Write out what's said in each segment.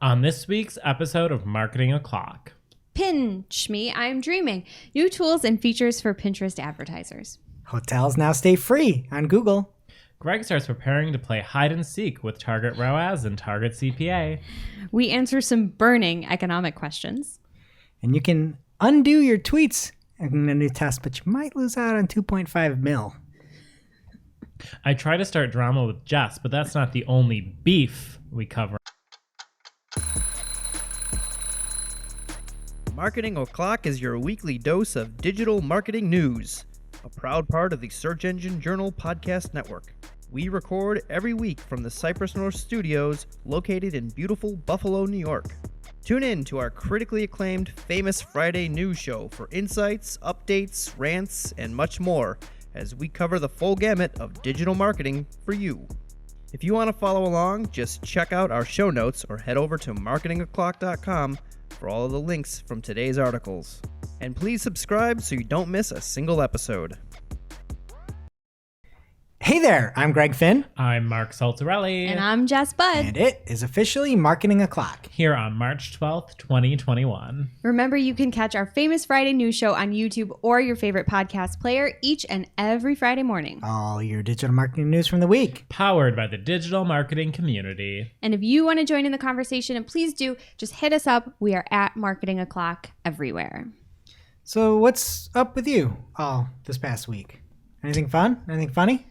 On this week's episode of Marketing O'Clock. Pinch me, I'm dreaming. New tools and features for Pinterest advertisers. Hotels now stay free on Google. Greg starts preparing to play hide and seek with Target ROAS and Target CPA. We answer some burning economic questions. And you can undo your tweets in a new test, but you might lose out on 2.5 mil. I try to start drama with Jess, but that's not the only beef we cover. Marketing O'Clock is your weekly dose of digital marketing news, a proud part of the Search Engine Journal Podcast Network. We record every week from the Cypress North Studios, located in beautiful Buffalo, New York. Tune in to our critically acclaimed Famous Friday news show for insights, updates, rants, and much more as we cover the full gamut of digital marketing for you. If you want to follow along, just check out our show notes or head over to marketingoclock.com for all of the links from today's articles. And please subscribe so you don't miss a single episode. Hey there, I'm Greg Finn. I'm Mark Saltarelli. And I'm Jess Budd. And it is officially Marketing O'Clock. Here on March 12th, 2021. Remember, you can catch our Famous Friday news show on YouTube or your favorite podcast player each and every Friday morning. All your digital marketing news from the week. Powered by the digital marketing community. And if you want to join in the conversation, and please do, just hit us up. We are at Marketing O'Clock everywhere. So what's up with you all this past week? Anything fun? Anything funny?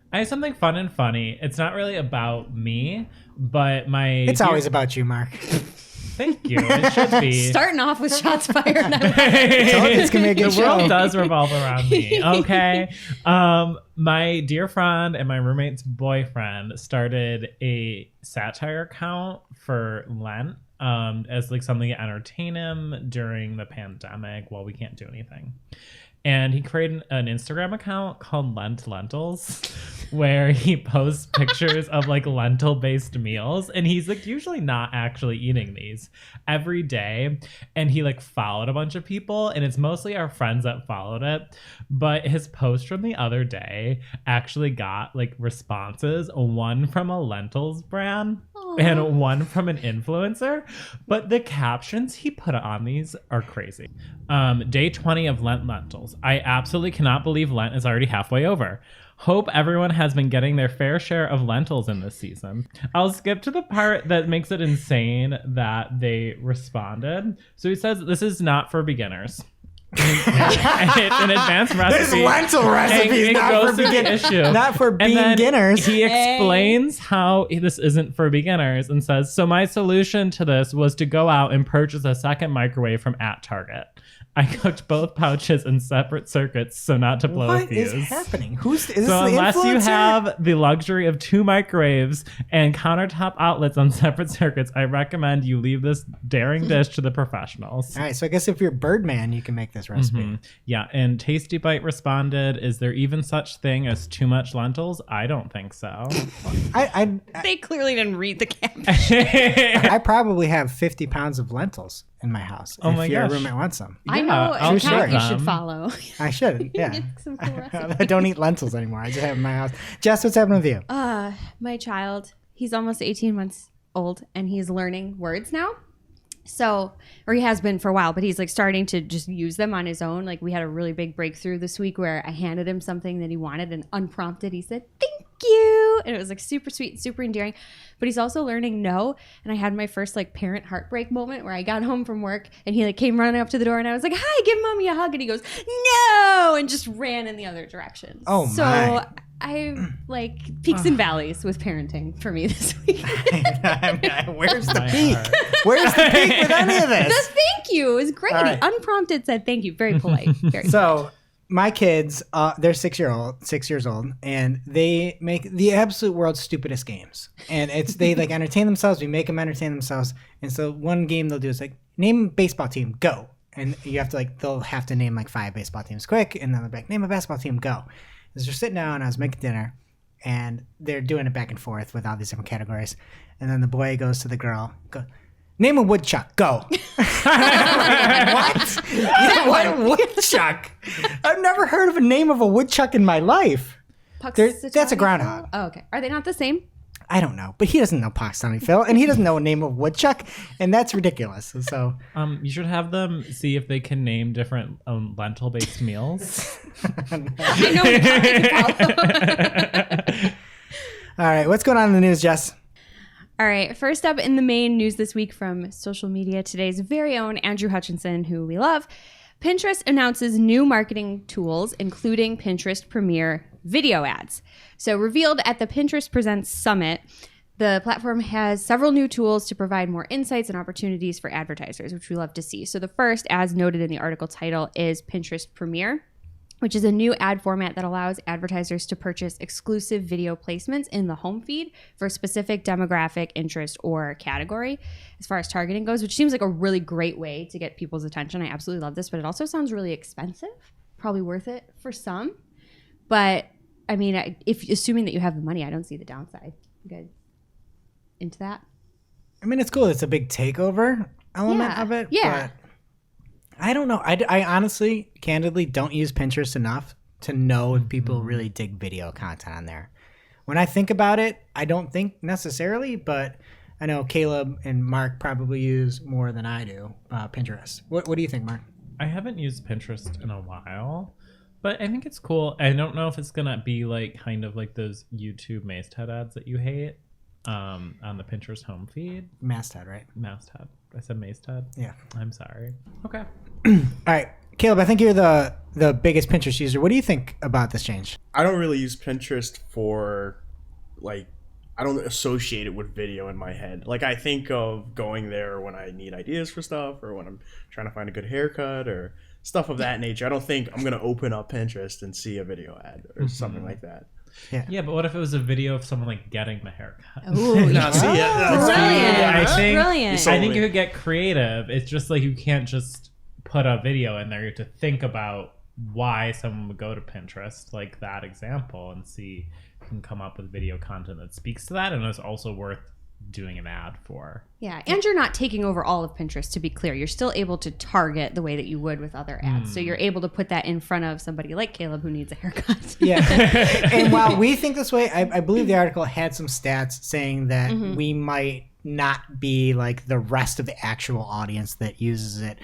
I have something fun and funny. It's not really about me, but It's always about you, Mark. Thank you. It should be. Starting off with shots fired. It's gonna be a good The show. world does revolve around me. Okay. My dear friend and my roommate's boyfriend started a satire account for Lent as like something to entertain him during the pandemic while we can't do anything. And he created an Instagram account called Lentils, where he posts pictures of like lentil-based meals. And he's like usually not actually eating these every day. And he like followed a bunch of people, and it's mostly our friends that followed it. But his post from the other day actually got like responses, one from a lentils brand and one from an influencer. But the captions he put on these are crazy. Day 20 of Lent lentils. I absolutely cannot believe Lent is already halfway over. Hope everyone has been getting their fair share of lentils in this season. I'll skip to the part that makes it insane that they responded. So he says, this is not for beginners. It's an advanced recipe. This lentil recipe is not for beginners. He explains how this isn't for beginners and says, so my solution to this was to go out and purchase a second microwave from @Target. I cooked both pouches in separate circuits so not to blow a fuse. What is happening? Is this so the unless influencer? you have the luxury of 2 microwaves and countertop outlets on separate circuits, I recommend you leave this daring dish to the professionals. All right, so I guess if you're Birdman, you can make this recipe. Mm-hmm. Yeah, and Tasty Bite responded, is there even such thing as too much lentils? I don't think so. They clearly didn't read the caption. I probably have 50 pounds of lentils in my house. Oh my if your gosh. roommate wants some. I know an I'll account take you should them. follow. I should, yeah. Some cool recipes. I don't eat lentils anymore. I just have them in my house. Jess, what's happening with you? My child, he's almost 18 months old and he's learning words now. So, or he has been for a while, but he's like starting to just use them on his own. Like we had a really big breakthrough this week where I handed him something that he wanted and unprompted he said, thank you. And it was like super sweet, super endearing. But he's also learning no. And I had my first like parent heartbreak moment where I got home from work and he like came running up to the door and I was like, hi, give mommy a hug. And he goes, no, and just ran in the other direction. Oh, so my. I like peaks and valleys with parenting for me this week. Where's the My peak? heart. Where's the peak with any of The this? thank you was great. All right. He unprompted said thank you. Very polite. Very So my kids, they're 6 years old, and they make the absolute world's stupidest games. And they like entertain themselves. We make them entertain themselves. And so one game they'll do is like, name a baseball team, go. And you have to they'll have to name like 5 baseball teams quick. And then they're like, name a basketball team, go. As they're sitting down, I was making dinner, and they're doing it back and forth with all these different categories. And then the boy goes to the girl, name a woodchuck, go. What? What woodchuck? I've never heard of a name of a woodchuck in my life. That's a groundhog. Oh, okay. Are they not the same? I don't know, but he doesn't know Pakistani Phil, and he doesn't know a name of woodchuck, and that's ridiculous. So, you should have them see if they can name different lentil-based meals. I know we can't. All right, what's going on in the news, Jess? All right, first up in the main news this week from social media, today's very own Andrew Hutchinson, who we love. Pinterest announces new marketing tools, including Pinterest Premier video ads. So revealed at the Pinterest Presents Summit, the platform has several new tools to provide more insights and opportunities for advertisers, which we love to see. So the first, as noted in the article title, is Pinterest Premier, which is a new ad format that allows advertisers to purchase exclusive video placements in the home feed for a specific demographic, interest, or category as far as targeting goes, which seems like a really great way to get people's attention. I absolutely love this, but it also sounds really expensive, probably worth it for some. But I mean, if assuming that you have the money, I don't see the downside. You guys into that? I mean, it's cool. It's a big takeover element of it. Yeah. But I don't know. I honestly, candidly, don't use Pinterest enough to know if people really dig video content on there. When I think about it, I don't think necessarily, but I know Caleb and Mark probably use more than I do Pinterest. What do you think, Mark? I haven't used Pinterest in a while, but I think it's cool. I don't know if it's going to be like kind of like those YouTube Masthead ads that you hate on the Pinterest home feed. Masthead, right? Masthead. I said Masthead? Yeah. I'm sorry. Okay. All right. Caleb, I think you're the biggest Pinterest user. What do you think about this change? I don't really use Pinterest for, like, I don't associate it with video in my head. Like, I think of going there when I need ideas for stuff or when I'm trying to find a good haircut or stuff of that nature. I don't think I'm going to open up Pinterest and see a video ad or something like that. Yeah, but what if it was a video of someone like getting the haircut? Ooh, Brilliant. I think you could get creative. It's just like you can't just put a video in there. You have to think about why someone would go to Pinterest, like that example, and see if you can come up with video content that speaks to that and is also worth doing an ad for. Yeah, and you're not taking over all of Pinterest, to be clear. You're still able to target the way that you would with other ads. So you're able to put that in front of somebody like Caleb who needs a haircut. Yeah. And while we think this way, I believe the article had some stats saying that we might not be like the rest of the actual audience that uses it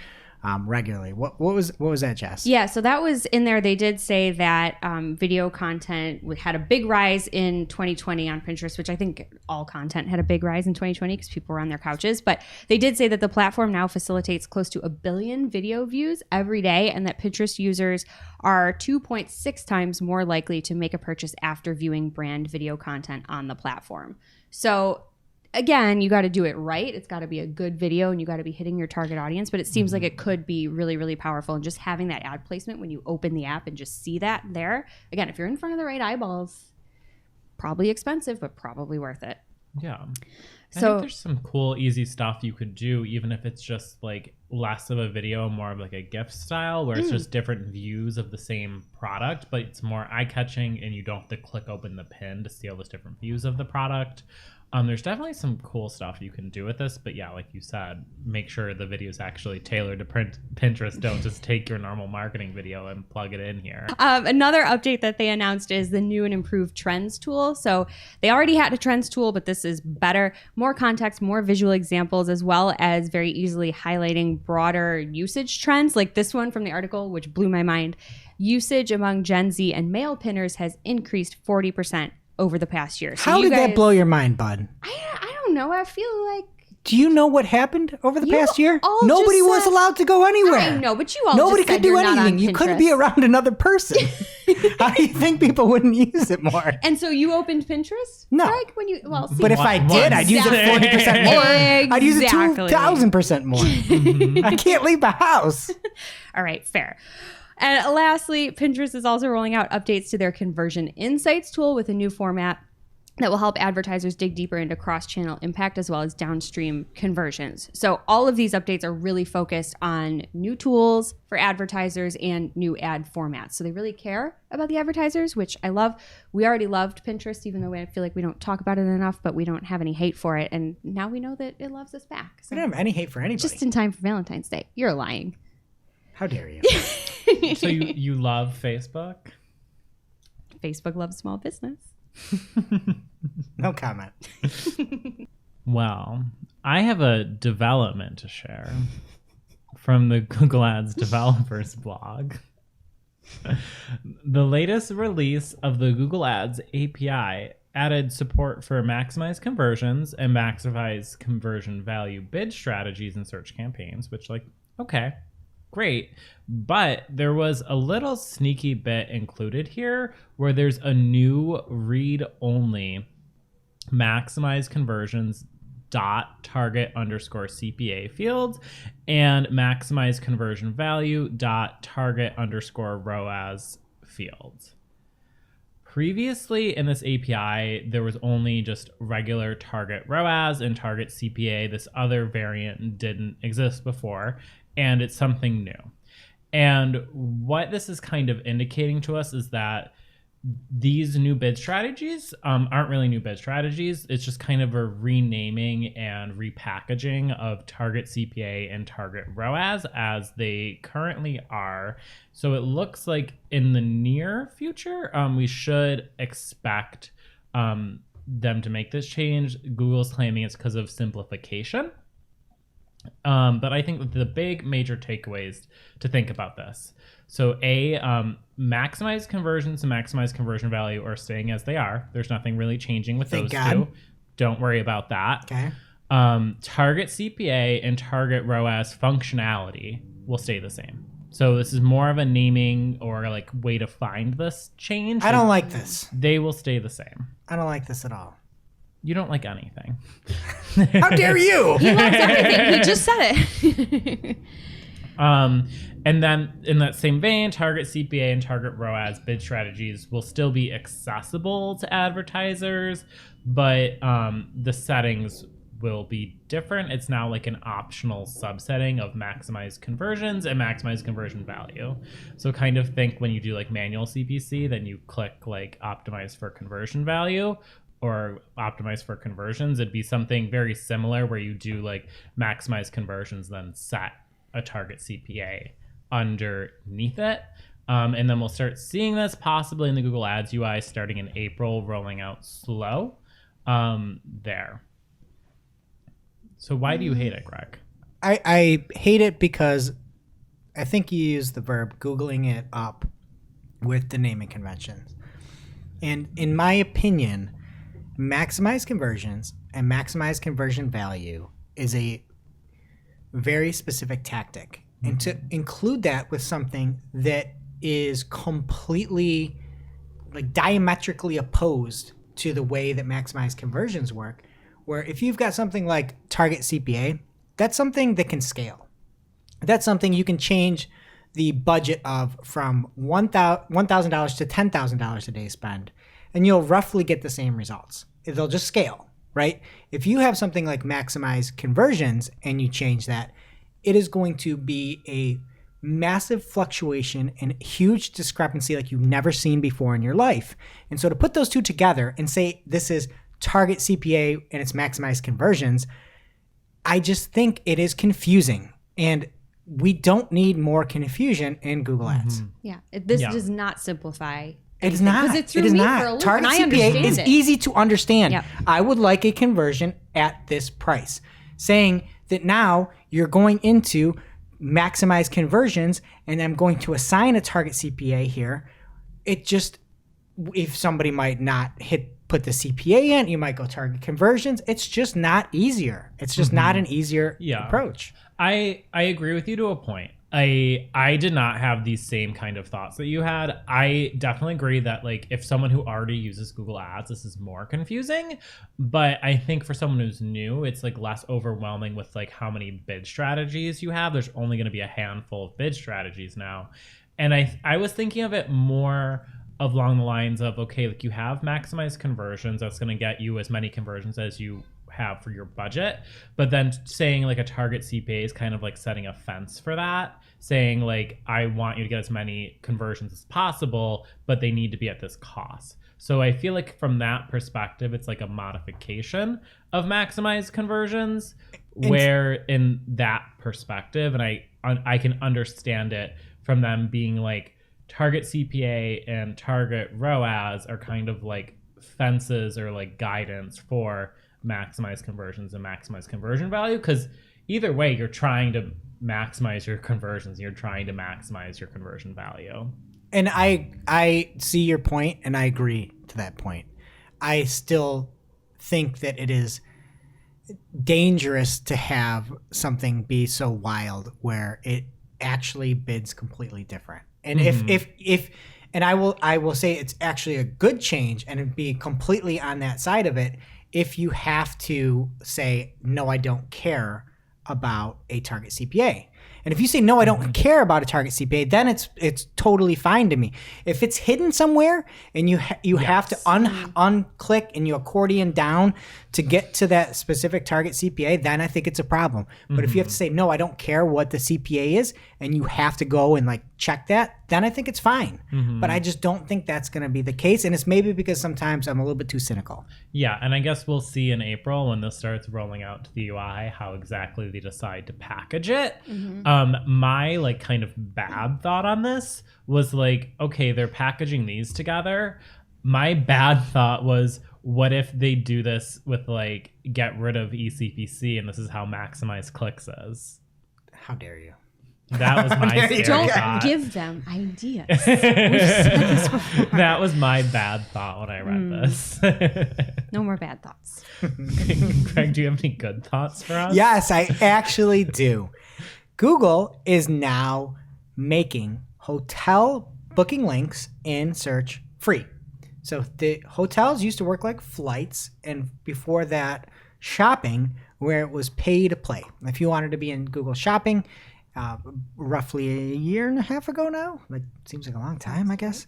regularly. What was that, Jess? Yeah, so that was in there. They did say that video content had a big rise in 2020 on Pinterest, which I think all content had a big rise in 2020 because people were on their couches. But they did say that the platform now facilitates close to 1 billion video views every day, and that Pinterest users are 2.6 times more likely to make a purchase after viewing brand video content on the platform. So again, you got to do it right. It's got to be a good video and you got to be hitting your target audience, but it seems like it could be really, really powerful. And just having that ad placement when you open the app and just see that there, again, if you're in front of the right eyeballs, probably expensive, but probably worth it. Yeah. I So think there's some cool, easy stuff you could do, even if it's just like less of a video, more of like a GIF style, where it's just different views of the same product, but it's more eye-catching and you don't have to click open the pin to see all those different views of the product. There's definitely some cool stuff you can do with this, but yeah, like you said, make sure the video is actually tailored to Pinterest. Don't just take your normal marketing video and plug it in here. Another update that they announced is the new and improved Trends tool. So they already had a Trends tool, but this is better. More context, more visual examples, as well as very easily highlighting broader usage trends, like this one from the article, which blew my mind. Usage among Gen Z and male pinners has increased 40% over the past year. So How did that blow your mind, bud? I don't know. I feel like Do you know what happened over the past year? all Nobody just was said- allowed to go anywhere. I know, but you all Nobody just said could do you're not on anything. You couldn't be Pinterest. around another person. How do you think people wouldn't use it more? And so you opened Pinterest? No. Like when you see, But if I did, I'd use it 40% more. I'd use it Exactly. 2,000% more. I can't leave the house. all right, fair. And lastly, Pinterest is also rolling out updates to their conversion insights tool with a new format that will help advertisers dig deeper into cross-channel impact as well as downstream conversions. So all of these updates are really focused on new tools for advertisers and new ad formats. So they really care about the advertisers, which I love. We already loved Pinterest, even though I feel like we don't talk about it enough, but we don't have any hate for it. And now we know that it loves us back. So I don't have any hate for anybody. just in time for Valentine's Day. You're lying. How dare you? So you love Facebook? Facebook loves small business. No comment. Well, I have a development to share from the Google Ads developers blog. The latest release of the Google Ads API added support for maximize conversions and maximize conversion value bid strategies in search campaigns, which, like, okay, great. But there was a little sneaky bit included here where there's a new read-only maximize conversions dot target underscore CPA fields and maximize conversion value dot target underscore ROAS fields. Previously in this API, there was only just regular target ROAS and target CPA. This other variant didn't exist before, and it's something new. And what this is kind of indicating to us is that these new bid strategies aren't really new bid strategies. It's just kind of a renaming and repackaging of target CPA and target ROAS as they currently are. So it looks like in the near future, we should expect them to make this change. Google's claiming it's because of simplification. But I think that the big major takeaways to think about this. So maximize conversions and maximize conversion value are staying as they are. There's nothing really changing with Thank those God. two. Don't worry about that. Okay. Target CPA and target ROAS functionality will stay the same. So this is more of a naming or like way to find this change. I don't like this. They will stay the same. I don't like this at all. You don't like anything. How dare you? He loves everything. He just said it. And then in that same vein, target CPA and target ROAS bid strategies will still be accessible to advertisers, but the settings will be different. It's now like an optional subsetting of maximize conversions and maximize conversion value. So kind of think when you do like manual CPC, then you click like optimize for conversion value or optimize for conversions. It'd be something very similar where you do like maximize conversions, then set a target CPA underneath it. And then we'll start seeing this possibly in the Google Ads UI starting in April, rolling out slow there. So why do you hate it, Greg? I hate it because I think you used the verb Googling it up with the naming conventions. And in my opinion, maximize conversions and maximize conversion value is a very specific tactic. And to include that with something that is completely like diametrically opposed to the way that maximize conversions work, where if you've got something like target CPA, that's something that can scale. That's something you can change the budget of from $1,000 to $10,000 a day spend, and you'll roughly get the same results. They'll just scale, right? If you have something like maximize conversions and you change that, it is going to be a massive fluctuation and huge discrepancy like you've never seen before in your life. And so to put those two together and say this is target CPA and it's maximize conversions, I just think it is confusing. And we don't need more confusion in Google Ads. Yeah. This does not simplify. It is not. Because it threw It is me not. for a loop, Target and I CPA understand is it. easy to understand. Yep. I would like a conversion at this price. Saying that now you're going into maximize conversions and I'm going to assign a target CPA here. It just, if somebody might not put the CPA in, you might go target conversions. It's just not easier. It's just not an easier approach. I agree with you to a point. I did not have these same kind of thoughts that you had. I definitely agree that like if someone who already uses Google Ads, this is more confusing. But I think for someone who's new, it's like less overwhelming with like how many bid strategies you have. There's only going to be a handful of bid strategies now. And I was thinking of it more along the lines of, okay, like you have maximized conversions. That's going to get you as many conversions as you have for your budget, but then saying like a target CPA is kind of like setting a fence for that, saying like I want you to get as many conversions as possible, but they need to be at this cost. So I feel like from that perspective, it's like a modification of maximized conversions, where in that perspective, and I can understand it from them being like target CPA and target ROAS are kind of like fences or like guidance for maximize conversions and maximize conversion value, because either way you're trying to maximize your conversions, you're trying to maximize your conversion value. And I see your point, and I agree to that point. I still think that it is dangerous to have something be so wild where it actually bids completely different. And if and I will say it's actually a good change, and it'd be completely on that side of it if you have to say, no, I don't care about a target CPA. And if you say, no, I don't care about a target CPA, then it's totally fine to me. If it's hidden somewhere and you have to unclick and you accordion down to get to that specific target CPA, then I think it's a problem. But if you have to say, no, I don't care what the CPA is, and you have to go and like check that, then I think it's fine. But I just don't think that's going to be the case. And it's maybe because sometimes I'm a little bit too cynical. Yeah, and I guess we'll see in April when this starts rolling out to the UI how exactly they decide to package it. My like kind of bad thought on this was like, okay, they're packaging these together. My bad thought was, what if they do this with like get rid of eCPC and this is how maximize clicks is? How dare you? That was my scary Don't thought. give them ideas. We've said this before. That was my bad thought when I read this. No more bad thoughts. Greg, do you have any good thoughts for us? Yes, I actually do. Google is now making hotel booking links in search free. So the hotels used to work like flights, and before that, shopping, where it was pay to play. If you wanted to be in Google Shopping, roughly a year and a half ago now, like seems like a long time, I guess,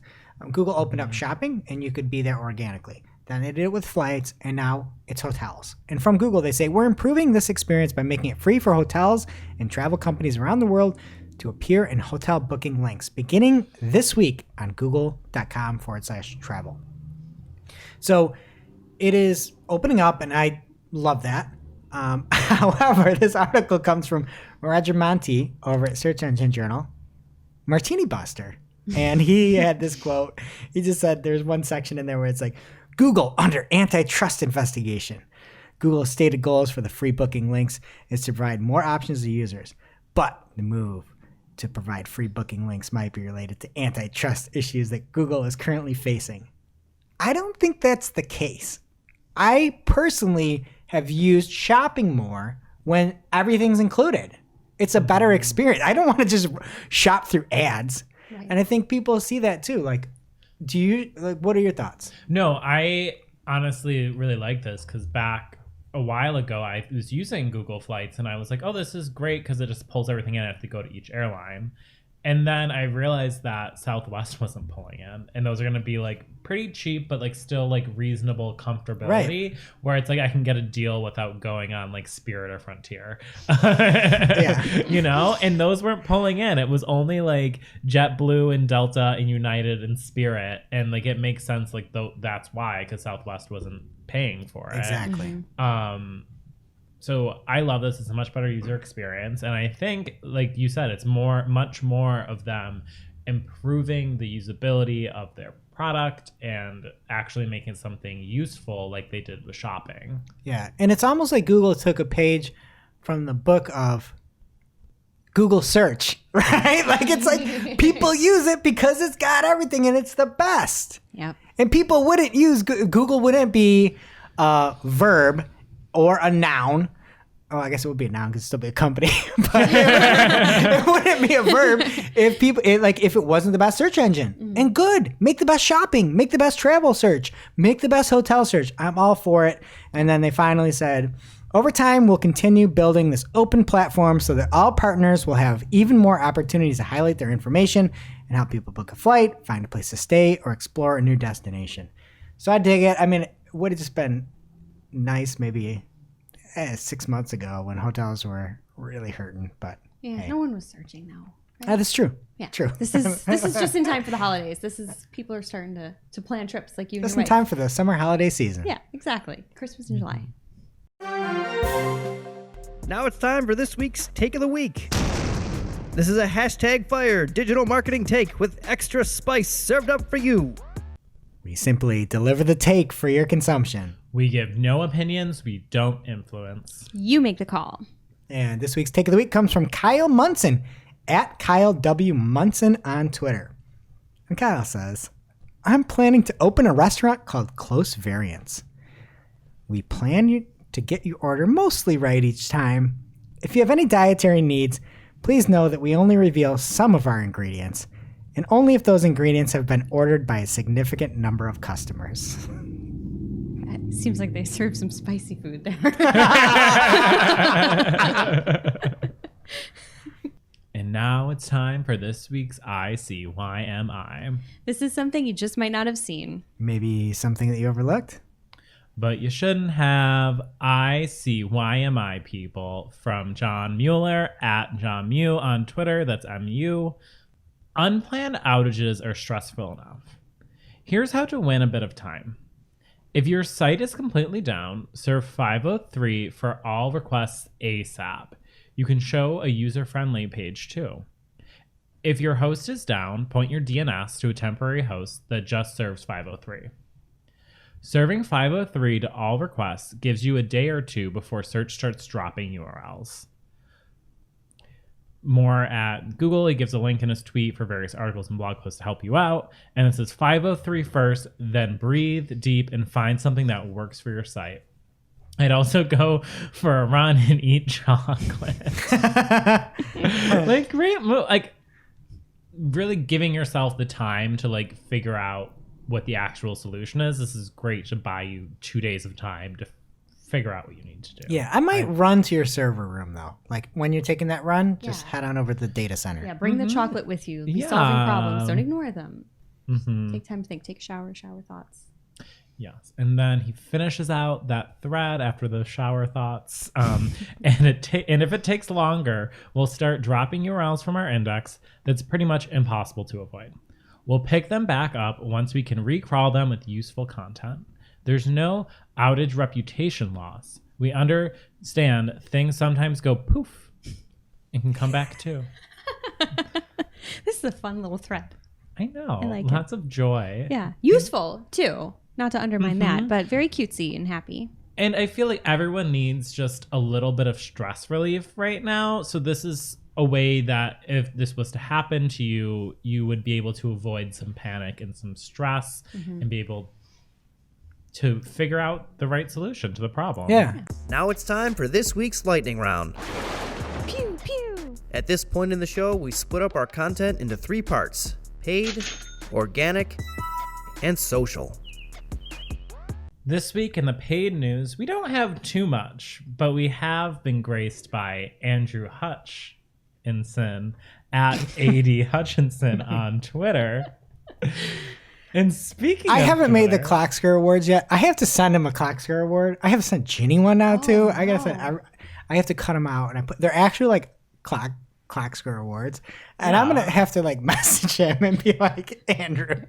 Google opened up shopping and you could be there organically. Then they did it with flights, and now it's hotels. And from Google, they say, we're improving this experience by making it free for hotels and travel companies around the world to appear in hotel booking links beginning this week on google.com/travel. So it is opening up, and I love that. However, this article comes from Roger Monti over at Search Engine Journal, Martini Buster. And he had this quote. He just said there's one section in there where it's like, Google under antitrust investigation. Google's stated goals for the free booking links is to provide more options to users. But the move to provide free booking links might be related to antitrust issues that Google is currently facing. I don't think that's the case. I personally have used shopping more when everything's included. It's a better experience. I don't want to just shop through ads. Right. And I think people see that too. Like, what are your thoughts? No, I honestly really like this because back a while ago, I was using Google Flights and I was like, oh, this is great because it just pulls everything in. I have to go to each airline. And then I realized that Southwest wasn't pulling in, and those are going to be like pretty cheap, but like still like reasonable comfortability, right, where it's like I can get a deal without going on like Spirit or Frontier, you know, and those weren't pulling in. It was only like JetBlue and Delta and United and Spirit. And like, it makes sense. Like that's why, because Southwest wasn't paying for it. Exactly. So I love this. It's a much better user experience. And I think, like you said, it's much more of them improving the usability of their product and actually making something useful like they did with shopping. Yeah. And it's almost like Google took a page from the book of Google search, right? Like, it's like people use it because it's got everything and it's the best. Yep. And people wouldn't use Google wouldn't be a verb or a noun. Oh, I guess it would be a noun because it'd still be a company. But it wouldn't be a verb if if it wasn't the best search engine. Mm-hmm. And good, make the best shopping, make the best travel search, make the best hotel search. I'm all for it. And then they finally said, over time, we'll continue building this open platform so that all partners will have even more opportunities to highlight their information and help people book a flight, find a place to stay, or explore a new destination. So I dig it. I mean, it would have just been nice maybe 6 months ago when hotels were really hurting, but yeah, hey. No one was searching though. Right? That's true. Yeah, true. This is just in time for the holidays. People are starting to plan trips like you. Just in time for the summer holiday season. Yeah, exactly. Christmas in July. Now it's time for this week's Take of the Week. This is a #fire digital marketing take with extra spice served up for you. We simply deliver the take for your consumption. We give no opinions. We don't influence. You make the call. And this week's Take of the Week comes from Kyle Munson at Kyle W. Munson on Twitter. And Kyle says, I'm planning to open a restaurant called Close Variants. We plan to get your order mostly right each time. If you have any dietary needs, please know that we only reveal some of our ingredients, and only if those ingredients have been ordered by a significant number of customers. It seems like they serve some spicy food there. And now it's time for this week's ICYMI. This is something you just might not have seen. Maybe something that you overlooked? But you shouldn't have. ICYMI people from John Mueller at John Mew on Twitter. That's MU. Unplanned outages are stressful enough. Here's how to win a bit of time. If your site is completely down, serve 503 for all requests ASAP. You can show a user-friendly page too. If your host is down, point your DNS to a temporary host that just serves 503. Serving 503 to all requests gives you a day or two before search starts dropping URLs. More at Google. He gives a link in his tweet for various articles and blog posts to help you out. And it says 503 first, then breathe deep and find something that works for your site. I'd also go for a run and eat chocolate. Like, great move. Like, really giving yourself the time to, like, figure out what the actual solution is. This is great to buy you 2 days of time to figure out what you need to do. Yeah, I might run to your server room, though. Like, when you're taking that run, just head on over to the data center. Yeah, bring the chocolate with you. Be solving problems. Don't ignore them. Mm-hmm. Take time to think. Take a shower thoughts. Yes. And then he finishes out that thread after the shower thoughts. And if it takes longer, we'll start dropping URLs from our index that's pretty much impossible to avoid. We'll pick them back up once we can recrawl them with useful content. There's no outage reputation loss. We understand things sometimes go poof and can come back too. This is a fun little thread. I know. I like Lots of joy. Yeah. Useful too. Not to undermine that, but very cutesy and happy. And I feel like everyone needs just a little bit of stress relief right now. So this is a way that if this was to happen to you, you would be able to avoid some panic and some stress and be able to figure out the right solution to the problem. Yeah. Now it's time for this week's lightning round. Pew, pew. At this point in the show, we split up our content into 3 parts: paid, organic, and social. This week in the paid news, we don't have too much, but we have been graced by Andrew Hutchinson at AD Hutchinson on Twitter. And speaking I of haven't made the Twitter- Clocksker Awards yet. I have to send him a Clocksker Award. I have sent Ginny one now too. I gotta send. I have to cut them out, and they're actually like Clocksker Awards, and I'm gonna have to like message him and be like, Andrew,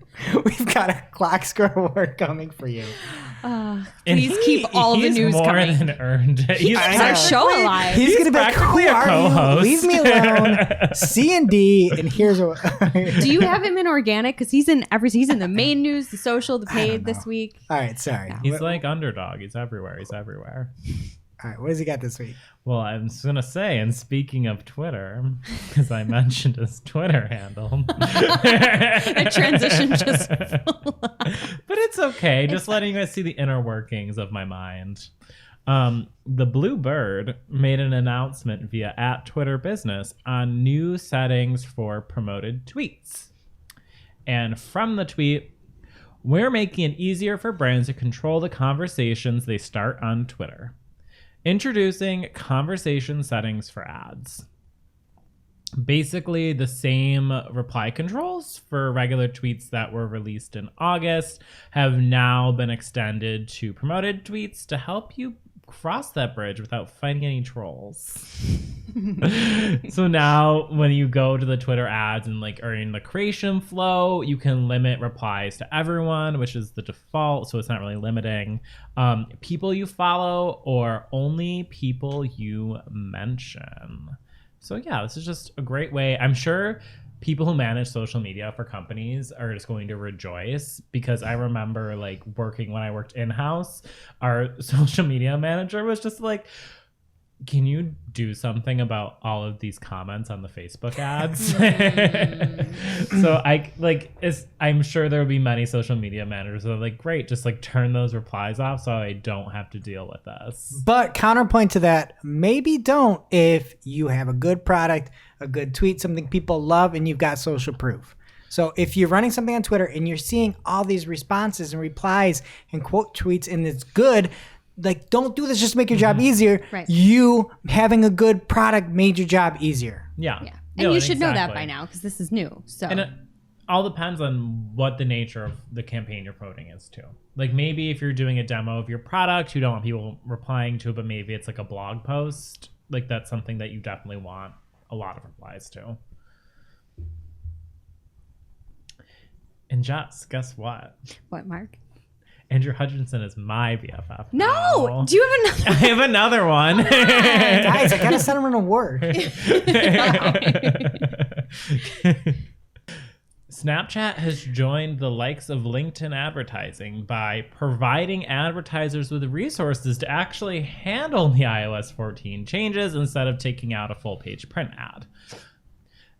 we've got a Clocksker Award coming for you. And Please keep all the he's news more coming. than earned it. He's I Keeps our know. show alive. He's gonna be like, practically who a are co-host. you? Leave me alone. C and D, and here's what. Do you have him in organic? Because he's in every season. The main news, the social, the don't paid know. this week. All right, sorry. He's like underdog. He's everywhere. He's everywhere. All right, what does he got this week? Well, I was going to say, and speaking of Twitter, because I mentioned his Twitter handle. That transition just But it's okay. Just letting you guys see the inner workings of my mind. The Blue Bird made an announcement via @Twitter Business on new settings for promoted tweets. And from the tweet, we're making it easier for brands to control the conversations they start on Twitter. Introducing conversation settings for ads. Basically, the same reply controls for regular tweets that were released in August have now been extended to promoted tweets to help you cross that bridge without fighting any trolls. So now when you go to the Twitter ads and like are in the creation flow, you can limit replies to everyone, which is the default, so it's not really limiting people you follow or only people you mention. So yeah, this is just a great way. I'm sure people who manage social media for companies are just going to rejoice, because I remember like when I worked in-house, our social media manager was just like, can you do something about all of these comments on the Facebook ads? So I'm sure there will be many social media managers that are like, great, just like turn those replies off so I don't have to deal with this. But counterpoint to that, maybe don't if you have a good product, a good tweet, something people love, and you've got social proof. So if you're running something on Twitter and you're seeing all these responses and replies and quote tweets and it's good, like, don't do this just to make your job easier. Right. You having a good product made your job easier. Yeah. And you should know that by now, because this is new. So And it all depends on what the nature of the campaign you're promoting is too. Like maybe if you're doing a demo of your product, you don't want people replying to it, but maybe it's like a blog post. Like that's something that you definitely want a lot of replies to. And Jess, guess what? what, Mark? Andrew Hutchinson is my BFF. No! now. Do you have another? I have another one. Guys, I gotta send him an award. Snapchat has joined the likes of LinkedIn advertising by providing advertisers with resources to actually handle the iOS 14 changes instead of taking out a full-page print ad.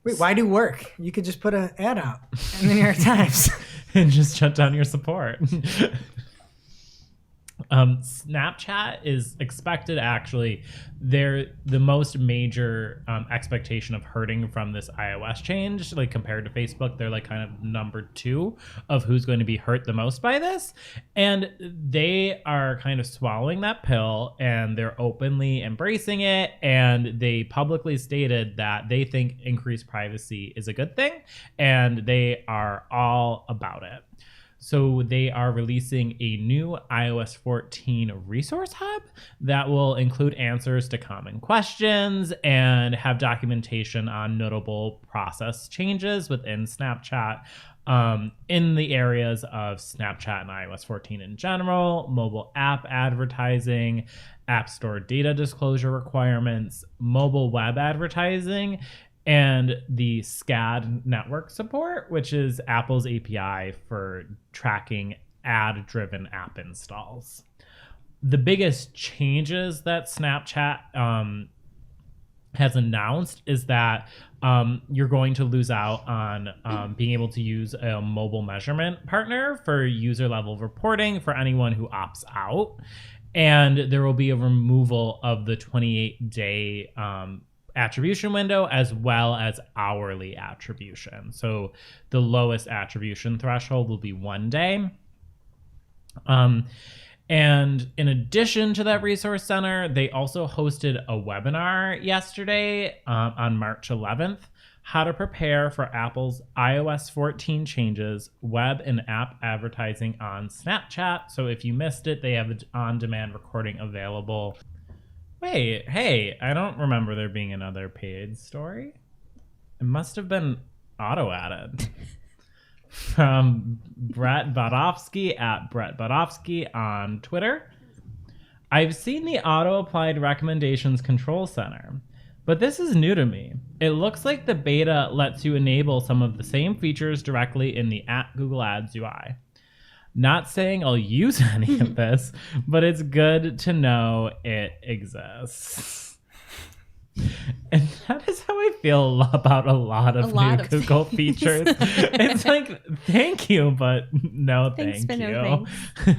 Wait, why do work? You could just put an ad out in the New York Times. And just shut down your support. Snapchat is expected, actually, they're the most major expectation of hurting from this iOS change. Like compared to Facebook, they're like kind of number 2 of who's going to be hurt the most by this. And they are kind of swallowing that pill, and they're openly embracing it. And they publicly stated that they think increased privacy is a good thing, and they are all about it. So they are releasing a new iOS 14 resource hub that will include answers to common questions and have documentation on notable process changes within Snapchat in the areas of Snapchat and iOS 14 in general, mobile app advertising, App Store data disclosure requirements, mobile web advertising, and the SCAD network support, which is Apple's API for tracking ad-driven app installs. The biggest changes that Snapchat has announced is that you're going to lose out on being able to use a mobile measurement partner for user-level reporting for anyone who opts out. And there will be a removal of the 28-day attribution window, as well as hourly attribution. So the lowest attribution threshold will be 1 day. And in addition to that resource center, they also hosted a webinar yesterday on March 11th, how to prepare for Apple's iOS 14 changes, web and app advertising on Snapchat. So if you missed it, they have an on-demand recording available. Wait, hey, I don't remember there being another paid story. It must have been auto-added. From Brett Bodofsky at Brett Bodofsky on Twitter. I've seen the auto-applied recommendations control center, but this is new to me. It looks like the beta lets you enable some of the same features directly in the Google Ads UI. Not saying I'll use any of this, but it's good to know it exists. And that is how I feel about a lot of new Google features. It's like, thank you, but no Thanks, thank but you. no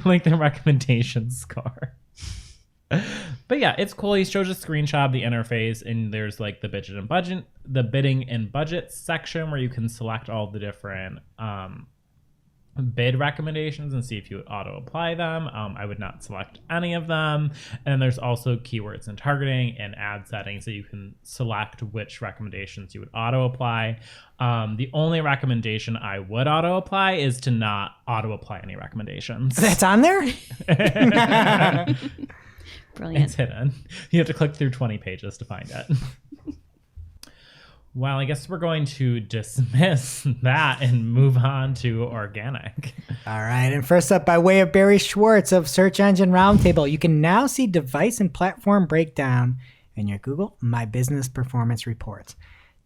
Like the recommendation score. But yeah, it's cool. He shows a screenshot of the interface, and there's like the bidding and budget section where you can select all the different bid recommendations and see if you would auto apply them. I would not select any of them. And there's also keywords and targeting and ad settings that you can select which recommendations you would auto apply. The only recommendation I would auto apply is to not auto apply any recommendations. That's on there? Brilliant. It's hidden. You have to click through 20 pages to find it. Well, I guess we're going to dismiss that and move on to organic. All right. And first up, by way of Barry Schwartz of Search Engine Roundtable, you can now see device and platform breakdown in your Google My Business Performance reports.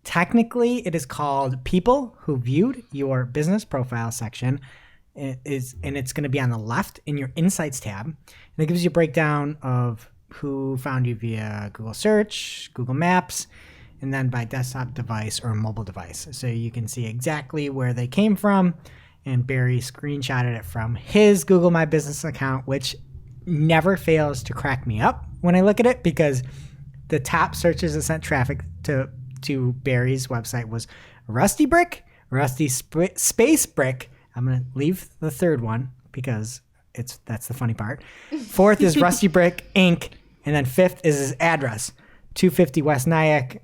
Technically, it is called People Who Viewed Your Business Profile section. And it's going to be on the left in your Insights tab. And it gives you a breakdown of who found you via Google Search, Google Maps, and then by desktop device or mobile device. So you can see exactly where they came from. And Barry screenshotted it from his Google My Business account, which never fails to crack me up when I look at it, because the top searches that sent traffic to Barry's website was Rusty Brick, Space Brick. I'm going to leave the third one because that's the funny part. Fourth is Rusty Brick Inc. And then fifth is his address, 250 West Nyack,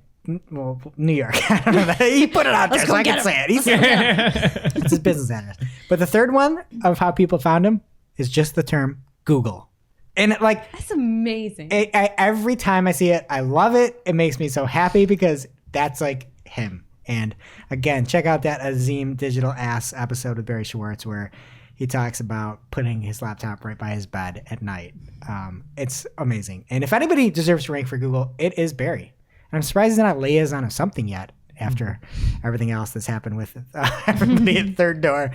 well, New York. I don't know. He put it out there so I can say it. It's his business address. But the third one of how people found him is just the term Google. And that's amazing. Every time I see it, I love it. It makes me so happy because that's like him. And again, check out that Azim Digital Ass episode with Barry Schwartz where he talks about putting his laptop right by his bed at night. It's amazing. And if anybody deserves to rank for Google, it is Barry. And I'm surprised he's not liaison of something yet after everything else that's happened with everybody at Third Door.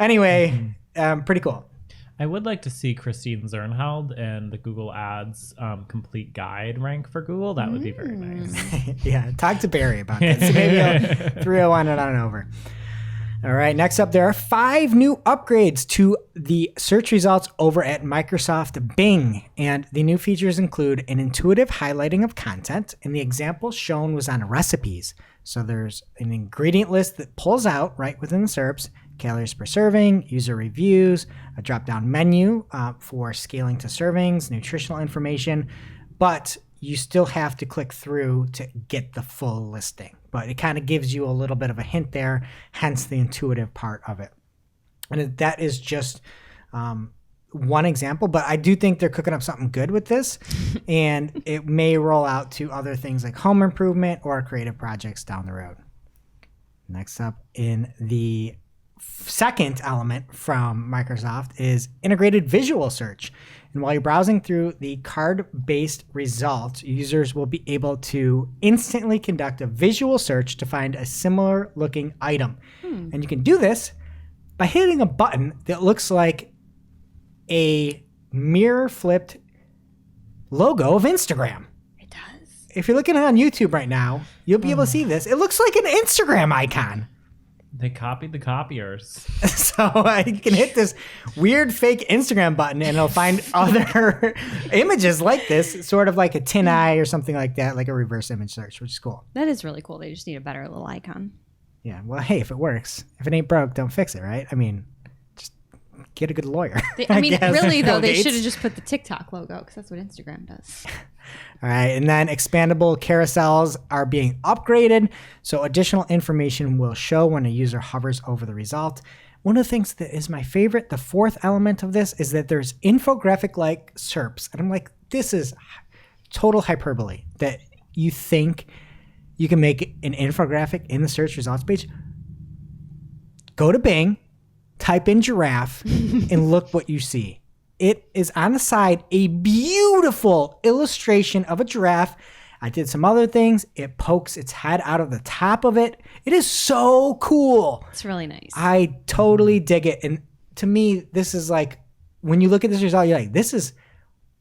Anyway, pretty cool. I would like to see Christine Zernheld and the Google Ads complete guide rank for Google. That would be very nice. Yeah, talk to Barry about this. So maybe I'll 301 it on over. All right, next up, there are 5 new upgrades to the search results over at Microsoft Bing. And the new features include an intuitive highlighting of content. And the example shown was on recipes. So there's an ingredient list that pulls out right within the SERPs, calories per serving, user reviews, a drop-down menu for scaling to servings, nutritional information. But you still have to click through to get the full listing. But it kind of gives you a little bit of a hint there, hence the intuitive part of it. And that is just one example, but I do think they're cooking up something good with this, and it may roll out to other things like home improvement or creative projects down the road. Next up in the second element from Microsoft is integrated visual search. And while you're browsing through the card-based results, users will be able to instantly conduct a visual search to find a similar looking item. And you can do this by hitting a button that looks like a mirror flipped logo of Instagram. It does. If you're looking on YouTube right now, you'll be able to see this. It looks like an Instagram icon. They copied the copiers. So you can hit this weird fake Instagram button and it'll find other images like this, sort of like a tin eye or something like that, like a reverse image search, which is cool. That is really cool. They just need a better little icon. Yeah, well, hey, if it works. If it ain't broke, don't fix it, right? I mean, just get a good lawyer. Really, though, they Gates. should have just put the TikTok logo because that's what Instagram does. All right, and then expandable carousels are being upgraded, so additional information will show when a user hovers over the result. One of the things that is my favorite, the fourth element of this, is that there's infographic-like SERPs. And I'm like, this is total hyperbole, that you think you can make an infographic in the search results page. Go to Bing, type in giraffe, and look what you see. It is on the side a beautiful illustration of a giraffe. I did some other things. It pokes its head out of the top of it. It is so cool. It's really nice. I totally dig it. And to me, this is like, when you look at this result, you're like, this is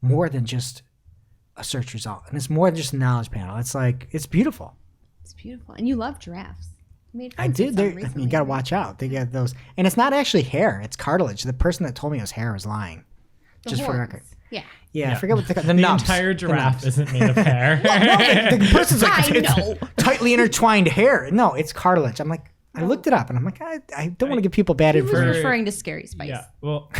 more than just a search result. And it's more than just a knowledge panel. It's like, it's beautiful. It's beautiful. And you love giraffes. I did. You got to watch out. They get those. And it's not actually hair. It's cartilage. The person that told me it was hair was lying. Just for the record. Yeah. Yeah, I forget what the nubs. Entire giraffe isn't made of hair. No, the person's like, it's tightly intertwined hair. No, it's cartilage. I'm like, I looked it up and I'm like, I don't want to give people bad information. He was referring to Scary Spice. Yeah, well.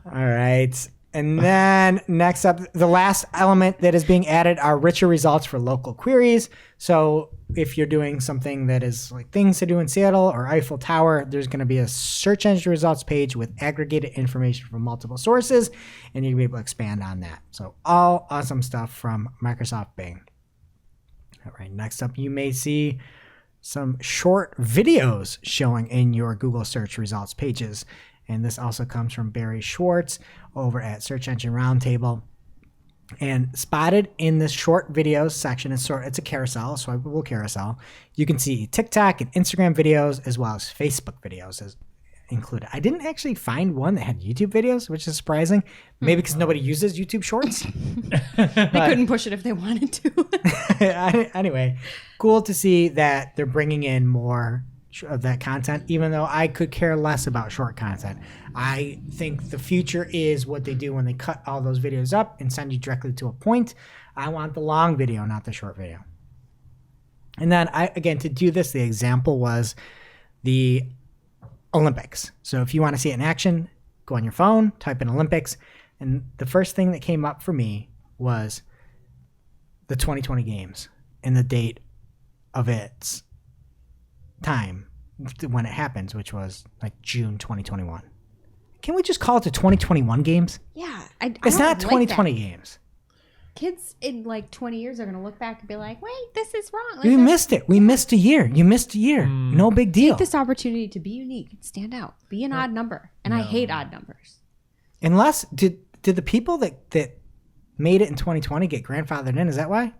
All right. And then next up, the last element that is being added are richer results for local queries. So if you're doing something that is like things to do in Seattle or Eiffel Tower, there's going to be a search engine results page with aggregated information from multiple sources, and you'll be able to expand on that. So all awesome stuff from Microsoft Bing. All right, next up, you may see some short videos showing in your Google search results pages. And this also comes from Barry Schwartz over at Search Engine Roundtable. And spotted in this short videos section, it's a carousel, swipeable carousel. You can see TikTok and Instagram videos as well as Facebook videos as included. I didn't actually find one that had YouTube videos, which is surprising. Maybe because nobody uses YouTube Shorts. They couldn't push it if they wanted to. Anyway, cool to see that they're bringing in more of that content, even though I could care less about short content. I think the future is what they do when they cut all those videos up and send you directly to a point. I want the long video, not the short video. And then again, to do this, the example was the Olympics. So if you want to see it in action, go on your phone, type in Olympics. And the first thing that came up for me was the 2020 games and the date of its time when it happens, which was like June 2021. Can we just call it the 2021 games? Yeah. It's not 2020 games. Kids in like 20 years are going to look back and be like, wait, this is wrong. Like, We missed it. We missed a year. You missed a year. No big deal. Take this opportunity to be unique and stand out. Be an odd number. And I hate odd numbers. Unless, did the people that made it in 2020 get grandfathered in? Is that why?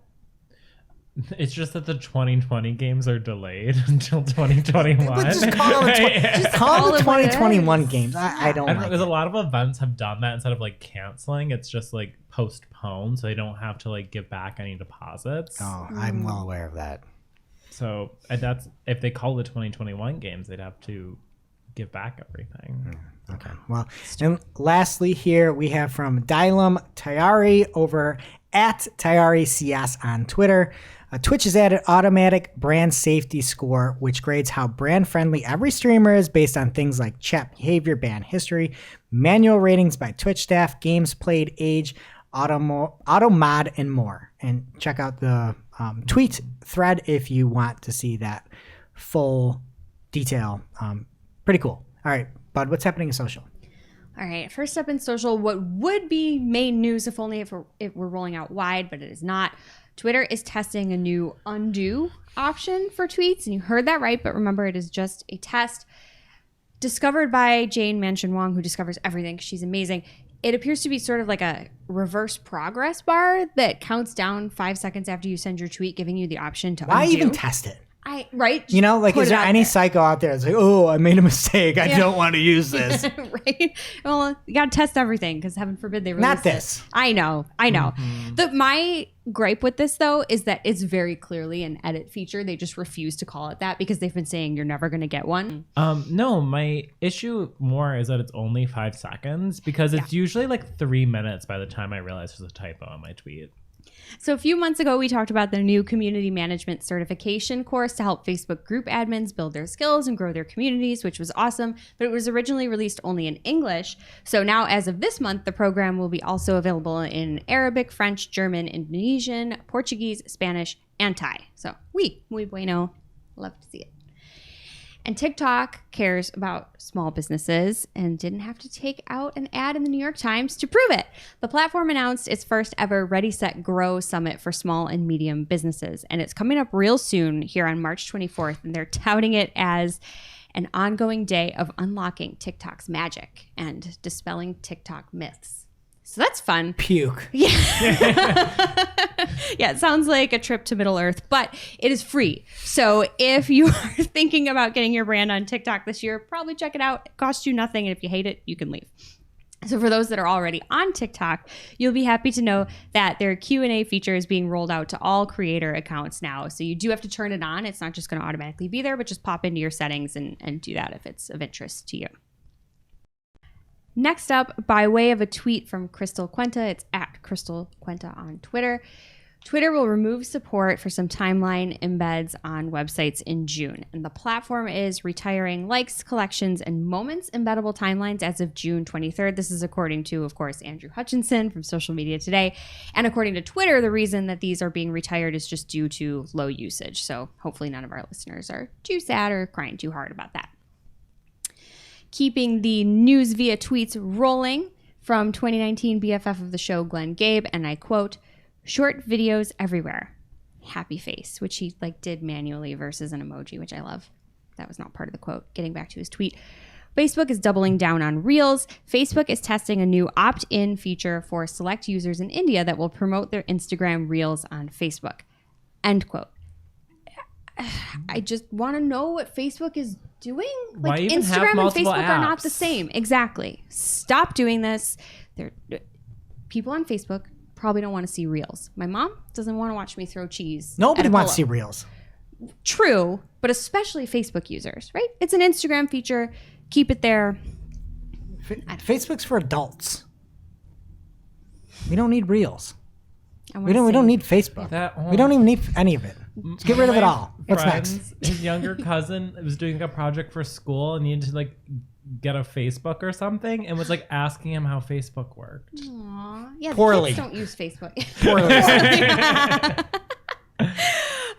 It's just that the 2020 games are delayed until 2021. Let's just call them the 2021 games. I don't like because it. a lot of events have done that instead of like canceling. It's just like postponed, so they don't have to like give back any deposits. Oh, I'm well aware of that. So that's if they call the 2021 games, they'd have to give back everything. Okay. Well, and lastly here we have from Dylam Tayari over at Tayari CS on Twitter. Twitch has added automatic brand safety score, which grades how brand friendly every streamer is based on things like chat behavior, ban history, manual ratings by Twitch staff, games played, age, auto mod, and more. And check out the tweet thread if you want to see that full detail. Pretty cool. All right, Bud, what's happening in social? All right, first up in social, what would be main news if only if we're rolling out wide, but it is not. Twitter is testing a new undo option for tweets, and you heard that right, but remember, it is just a test. Discovered by Jane Mansion Wong, who discovers everything. She's amazing. It appears to be sort of like a reverse progress bar that counts down 5 seconds after you send your tweet, giving you the option to Why undo. even test it? Right? You know, like, Put is it there out any there. psycho out there that's like, oh, I made a mistake. I don't want to use this. Right? Well, you got to test everything because heaven forbid they release Not this. it. I know. My gripe with this, though, is that it's very clearly an edit feature. They just refuse to call it that because they've been saying you're never going to get one. No, my issue more is that it's only 5 seconds because it's usually like 3 minutes by the time I realize there's a typo on my tweet. So a few months ago, we talked about the new community management certification course to help Facebook group admins build their skills and grow their communities, which was awesome, but it was originally released only in English. So now, as of this month, the program will be also available in Arabic, French, German, Indonesian, Portuguese, Spanish, and Thai. So, muy bueno. Love to see it. And TikTok cares about small businesses and didn't have to take out an ad in the New York Times to prove it. The platform announced its first ever Ready, Set, Grow summit for small and medium businesses. And it's coming up real soon here on March 24th. And they're touting it as an ongoing day of unlocking TikTok's magic and dispelling TikTok myths. So that's fun. Puke. Yeah. Yeah, it sounds like a trip to Middle Earth, but it is free. So if you are thinking about getting your brand on TikTok this year, probably check it out. It costs you nothing, and if you hate it, you can leave. So for those that are already on TikTok, you'll be happy to know that their Q&A feature is being rolled out to all creator accounts now. So you do have to turn it on. It's not just going to automatically be there, but just pop into your settings and do that if it's of interest to you. Next up, by way of a tweet from Crystal Cuenta, it's at Crystal Cuenta on Twitter. Twitter will remove support for some timeline embeds on websites in June. And the platform is retiring likes, collections, and moments embeddable timelines as of June 23rd. This is according to, of course, Andrew Hutchinson from Social Media Today. And according to Twitter, the reason that these are being retired is just due to low usage. So hopefully none of our listeners are too sad or crying too hard about that. Keeping the news via tweets rolling from 2019 BFF of the show, Glenn Gabe, and I quote, "Short videos everywhere. Happy face," which he did manually versus an emoji, which I love. That was not part of the quote. Getting back to his tweet. Facebook is doubling down on Reels. Facebook is testing a new opt-in feature for select users in India that will promote their Instagram Reels on Facebook. End quote. I just want to know what Facebook is doing. Why Like even have Instagram and multiple Facebook are not apps? the same. Exactly. Stop doing this. People on Facebook probably don't want to see Reels. My mom doesn't want to watch me throw cheese. Nobody at a wants to see pillow. Reels. True, but especially Facebook users, right? It's an Instagram feature. Keep it there. Facebook's for adults. We don't need Reels. I We don't need Facebook. We don't even need any of it. Let's get rid of it all. What's next? His younger cousin was doing a project for school and needed to like get a Facebook or something, and was like asking him how Facebook worked. Aw. Yeah, the Poorly. kids don't use Facebook. Poorly.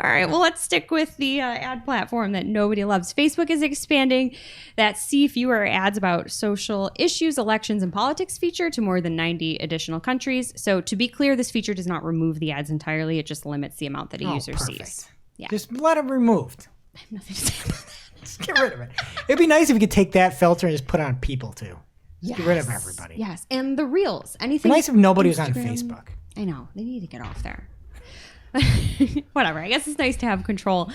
All right, well, let's stick with the ad platform that nobody loves. Facebook is expanding that see fewer ads about social issues, elections, and politics feature to more than 90 additional countries. So to be clear, this feature does not remove the ads entirely. It just limits the amount that a user perfect. sees. Yeah. Just let it removed. I have nothing to say about that. Just get rid of it. It'd be nice if you could take that filter and just put it on people too. Just get rid of everybody. Yes, and the Reels. It'd Anything. be nice if nobody was on Instagram. Facebook. I know. They need to get off there. Whatever. I guess it's nice to have control.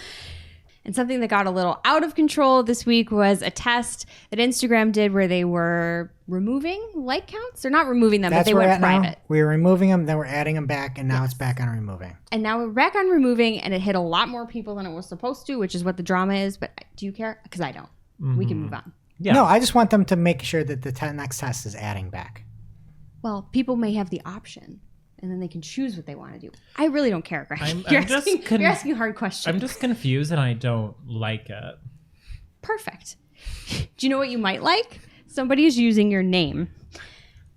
And something that got a little out of control this week was a test that Instagram did where they were removing like counts. They're not removing them, That's but they where we're went at now. private. We're removing them, then we're adding them back, and now it's back on removing. And now we're back on removing, and it hit a lot more people than it was supposed to, which is what the drama is. But do you care? Because I don't. We can move on. Yeah. No, I just want them to make sure that the next test is adding back. Well, people may have the option, and then they can choose what they want to do. I really don't care, Greg. I'm You're just asking hard questions. I'm just confused and I don't like it. Perfect. Do you know what you might like? Somebody is using your name.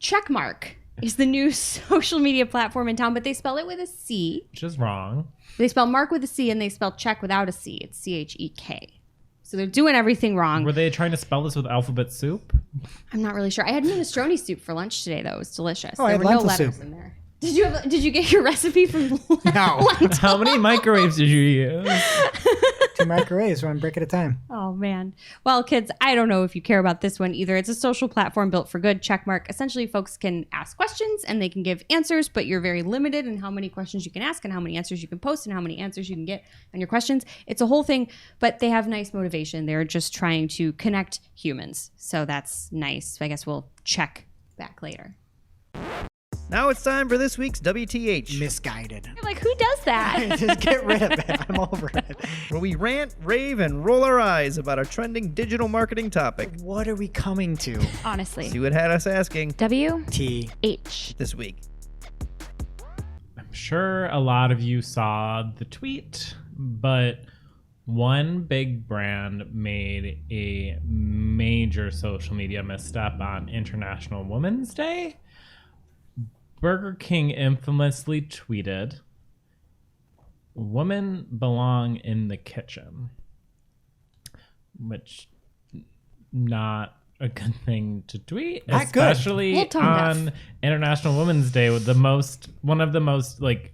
Checkmark is the new social media platform in town, but they spell it with a C. Which is wrong. They spell Mark with a C, and they spell check without a C. It's CHEK. So they're doing everything wrong. Were they trying to spell this with alphabet soup? I'm not really sure. I had minestrone soup for lunch today, though. It was delicious. Oh, I There had were no lentil letters soup. in there. Did you get your recipe from No. How many microwaves did you use? 2 microwaves, 1 brick at a time. Oh, man. Well, kids, I don't know if you care about this one either. It's a social platform built for good. Checkmark. Essentially, folks can ask questions and they can give answers, but you're very limited in how many questions you can ask and how many answers you can post and how many answers you can get on your questions. It's a whole thing, but they have nice motivation. They're just trying to connect humans. So that's nice. I guess we'll check back later. Now it's time for this week's WTH, Misguided. I'm like, who does that? Just get rid of it. I'm over it. where we rant, rave, and roll our eyes about a trending digital marketing topic. What are we coming to? Honestly. See what had us asking WH. this week. I'm sure a lot of you saw the tweet, but one big brand made a major social media misstep on International Women's Day. Burger King infamously tweeted, "Women belong in the kitchen," which not a good thing to tweet, Not good. especially Little tone on deaf. International Women's Day with one of the most like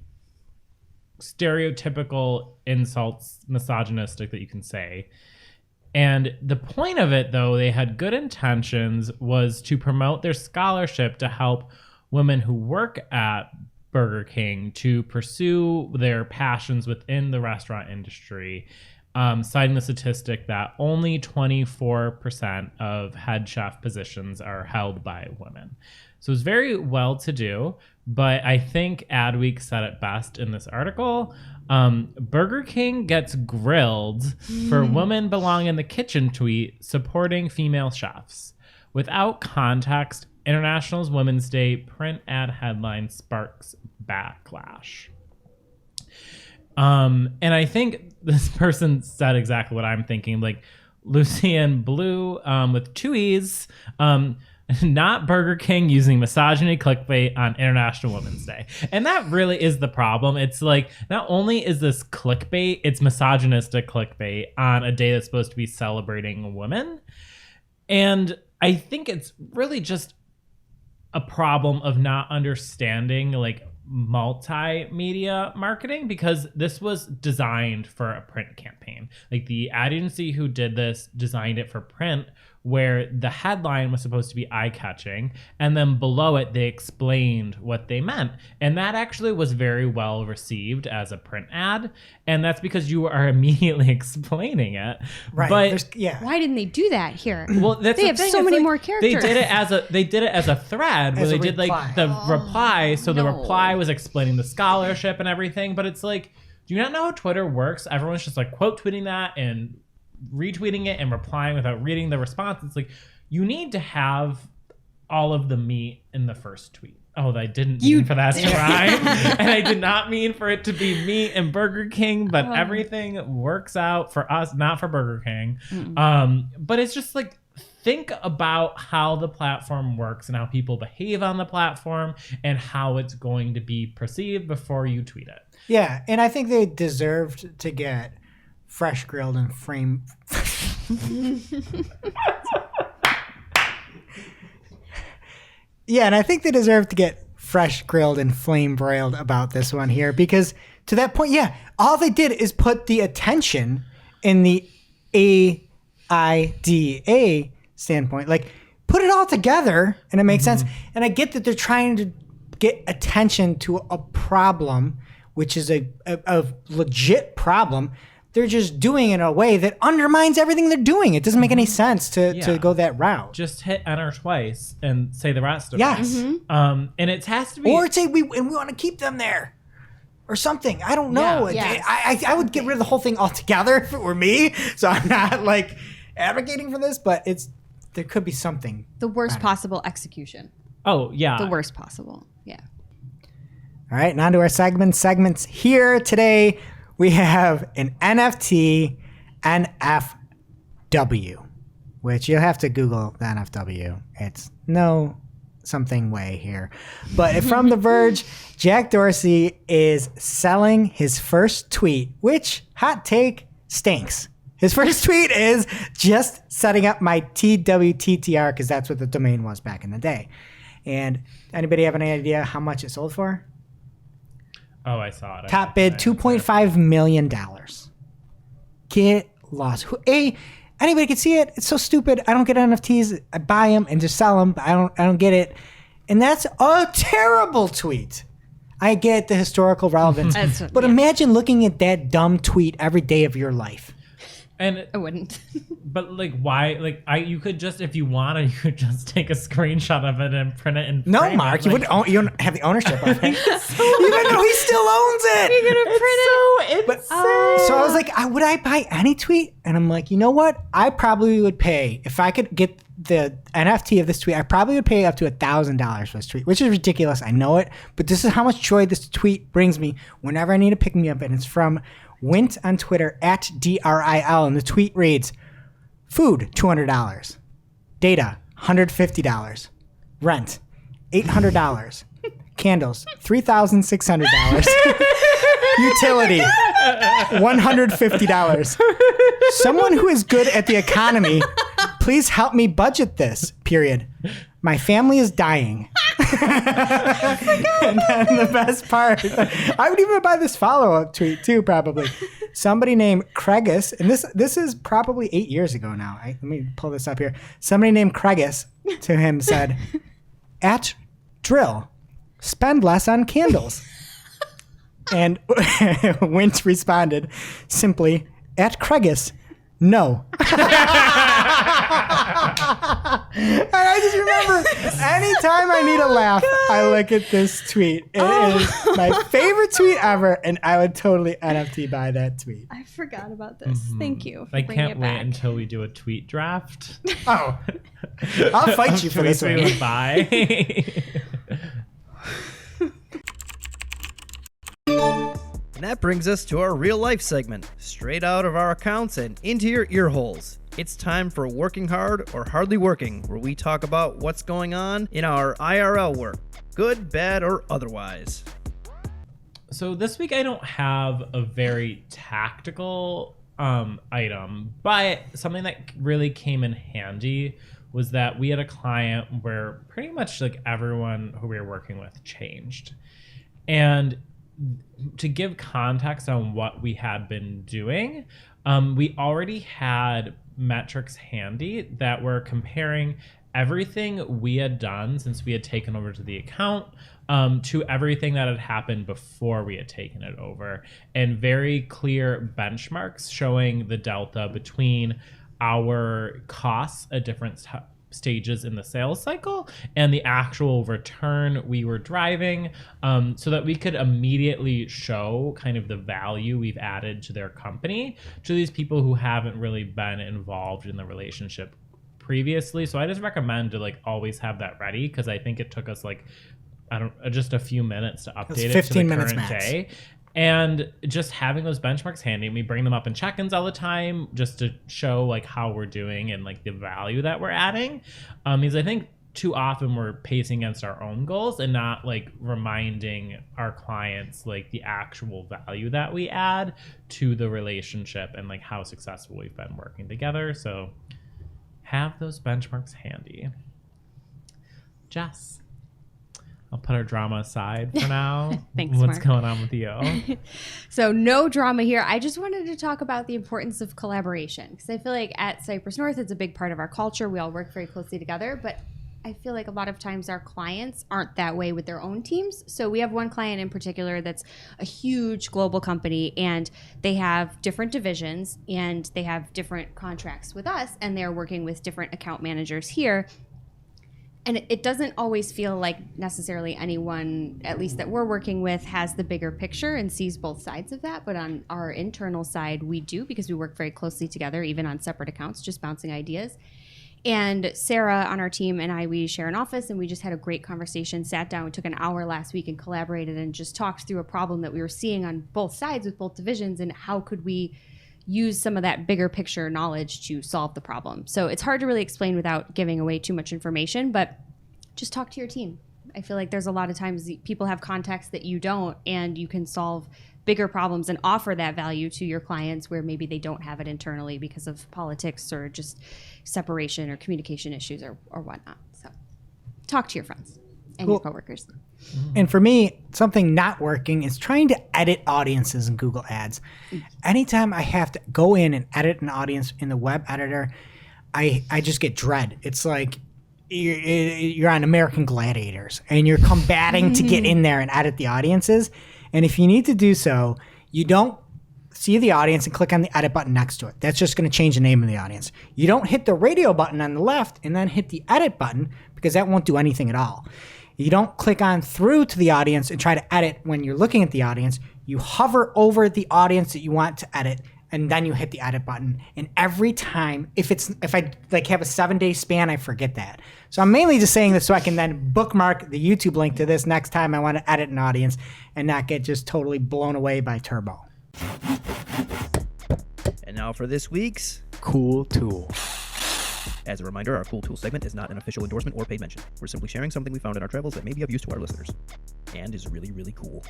stereotypical insults, misogynistic that you can say. And the point of it, though they had good intentions, was to promote their scholarship to help women who work at Burger King to pursue their passions within the restaurant industry, citing the statistic that only 24% of head chef positions are held by women. So it's very well to do, but I think Adweek said it best in this article. Burger King gets grilled for "women belong in the kitchen" tweet supporting female chefs. Without context, International Women's Day print ad headline sparks backlash. And I think this person said exactly what I'm thinking. Like Lucian Blue with 2 E's, not Burger King using misogyny clickbait on International Women's Day. And that really is the problem. It's like, not only is this clickbait, it's misogynistic clickbait on a day that's supposed to be celebrating women. And I think it's really just a problem of not understanding like multimedia marketing, because this was designed for a print campaign. Like the ad agency who did this designed it for print, where the headline was supposed to be eye-catching, and then below it they explained what they meant. And that actually was very well received as a print ad, and that's because you are immediately explaining it. Right. But Why didn't they do that here? well, that's They the have thing, so it's many like, more characters. They did it as a thread where As a they did like reply. the reply. So the no. reply was explaining the scholarship and everything. But it's like, do you not know how Twitter works? Everyone's just like quote tweeting that and retweeting it and replying without reading the response. It's like, you need to have all of the meat in the first tweet. Oh, I didn't mean for that to rhyme. And I did not mean for it to be meat and Burger King, but everything works out for us, not for Burger King. But it's just like, think about how the platform works and how people behave on the platform and how it's going to be perceived before you tweet it. Yeah, and I think they deserved to get fresh grilled and frame. Yeah, and I think they deserve to get fresh grilled and flame broiled about this one here, because to that point, yeah, all they did is put the attention in the AIDA standpoint, like put it all together and it makes sense. And I get that they're trying to get attention to a problem, which is a legit problem. They're just doing it in a way that undermines everything they're doing. It doesn't make any sense to go that route. Just hit enter twice and say the rest of Yes. it. And it has to be... Or say we want to keep them there or something. I don't know. Yeah. I would get rid of the whole thing altogether if it were me. So I'm not like advocating for this, but there could be something. The worst possible execution. Oh, yeah. The worst possible. Yeah. All right, and on to our segments here today. We have an NFT NFW, which you'll have to Google the NFW. It's no something way here. But from The Verge, Jack Dorsey is selling his first tweet, which, hot take, stinks. His first tweet is just setting up my TWTTR, because that's what the domain was back in the day. And anybody have any idea how much it sold for? Oh, I saw it. Top bid, $2.5 million. Get lost. Anybody can see it. It's so stupid. I don't get NFTs. I buy them and just sell them. But I don't get it. And that's a terrible tweet. I get the historical relevance. But imagine looking at that dumb tweet every day of your life. And I wouldn't. But like, why? Like, you could just, if you wanted, you could just take a screenshot of it and print it and No, frame Mark, it. you Like, wouldn't you don't have the ownership of it. Even though he still owns it. You're going to print it. But, so I was like, would I buy any tweet? And I'm like, you know what? I probably would pay, if I could get the NFT of this tweet, I probably would pay up to $1,000 for this tweet, which is ridiculous. I know it. But this is how much joy this tweet brings me whenever I need to pick me up. And it's from Wint on Twitter @DRIL. And the tweet reads, food, $200. Data, $150. Rent, $800. Candles, $3,600. Utility, $150. Someone who is good at the economy, please help me budget this, period. My family is dying. And then the best part, I would even buy this follow-up tweet too, probably. Somebody named Craigus, and this is probably 8 years ago now. Let me pull this up here. Somebody named Craigus to him said, @drill, spend less on candles. And Wint responded simply, @Craigus, no. And I just remember anytime I need a laugh, I look at this tweet. It is my favorite tweet ever, and I would totally NFT buy that tweet. I forgot about this. Thank you for I bringing can't it wait back. until we do a tweet draft. Oh, I'll fight you for this We one. would buy. And that brings us to our real life segment, straight out of our accounts and into your ear holes. It's time for Working Hard or Hardly Working, where we talk about what's going on in our IRL work, good, bad, or otherwise. So this week I don't have a very tactical item, but something that really came in handy was that we had a client where pretty much like everyone who we were working with changed. And to give context on what we had been doing, we already had metrics handy that were comparing everything we had done since we had taken over to the account to everything that had happened before we had taken it over, and very clear benchmarks showing the delta between our costs at different stages in the sales cycle and the actual return we were driving, so that we could immediately show kind of the value we've added to their company to these people who haven't really been involved in the relationship previously. So I just recommend to like always have that ready, because I think it took us like just a few minutes to update it 15 to the minutes current max. day. And just having those benchmarks handy, and we bring them up in check-ins all the time just to show like how we're doing and like the value that we're adding. Because I think too often we're pacing against our own goals and not like reminding our clients like the actual value that we add to the relationship and like how successful we've been working together. So have those benchmarks handy. Jess, I'll put our drama aside for now. Thanks, What's Mark. going on with you? So no drama here. I just wanted to talk about the importance of collaboration, because I feel like at Cypress North, it's a big part of our culture. We all work very closely together, but I feel like a lot of times our clients aren't that way with their own teams. So we have one client in particular that's a huge global company, and they have different divisions and they have different contracts with us, and they're working with different account managers here. And it doesn't always feel like necessarily anyone, at least that we're working with, has the bigger picture and sees both sides of that. But on our internal side, we do, because we work very closely together, even on separate accounts, just bouncing ideas. And Sarah on our team and I, we share an office, and we just had a great conversation, sat down, we took an hour last week and collaborated and just talked through a problem that we were seeing on both sides with both divisions, and how could we use some of that bigger picture knowledge to solve the problem. So it's hard to really explain without giving away too much information, but just talk to your team. I feel like there's a lot of times people have context that you don't, and you can solve bigger problems and offer that value to your clients where maybe they don't have it internally because of politics or just separation or communication issues or whatnot. So talk to your friends and your coworkers. And for me, something not working is trying to edit audiences in Google Ads. Anytime I have to go in and edit an audience in the web editor, I just get dread. It's like you're on American Gladiators and you're combating to get in there and edit the audiences. And if you need to do so, you don't see the audience and click on the edit button next to it. That's just going to change the name of the audience. You don't hit the radio button on the left and then hit the edit button, because that won't do anything at all. You don't click on through to the audience and try to edit when you're looking at the audience. You hover over the audience that you want to edit, and then you hit the edit button. And every time, if I like have a 7-day span, I forget that. So I'm mainly just saying this so I can then bookmark the YouTube link to this next time I want to edit an audience and not get just totally blown away by Turbo. And now for this week's Cool tool. As a reminder, our Cool Tool segment is not an official endorsement or paid mention. We're simply sharing something we found in our travels that may be of use to our listeners, and is really, really cool.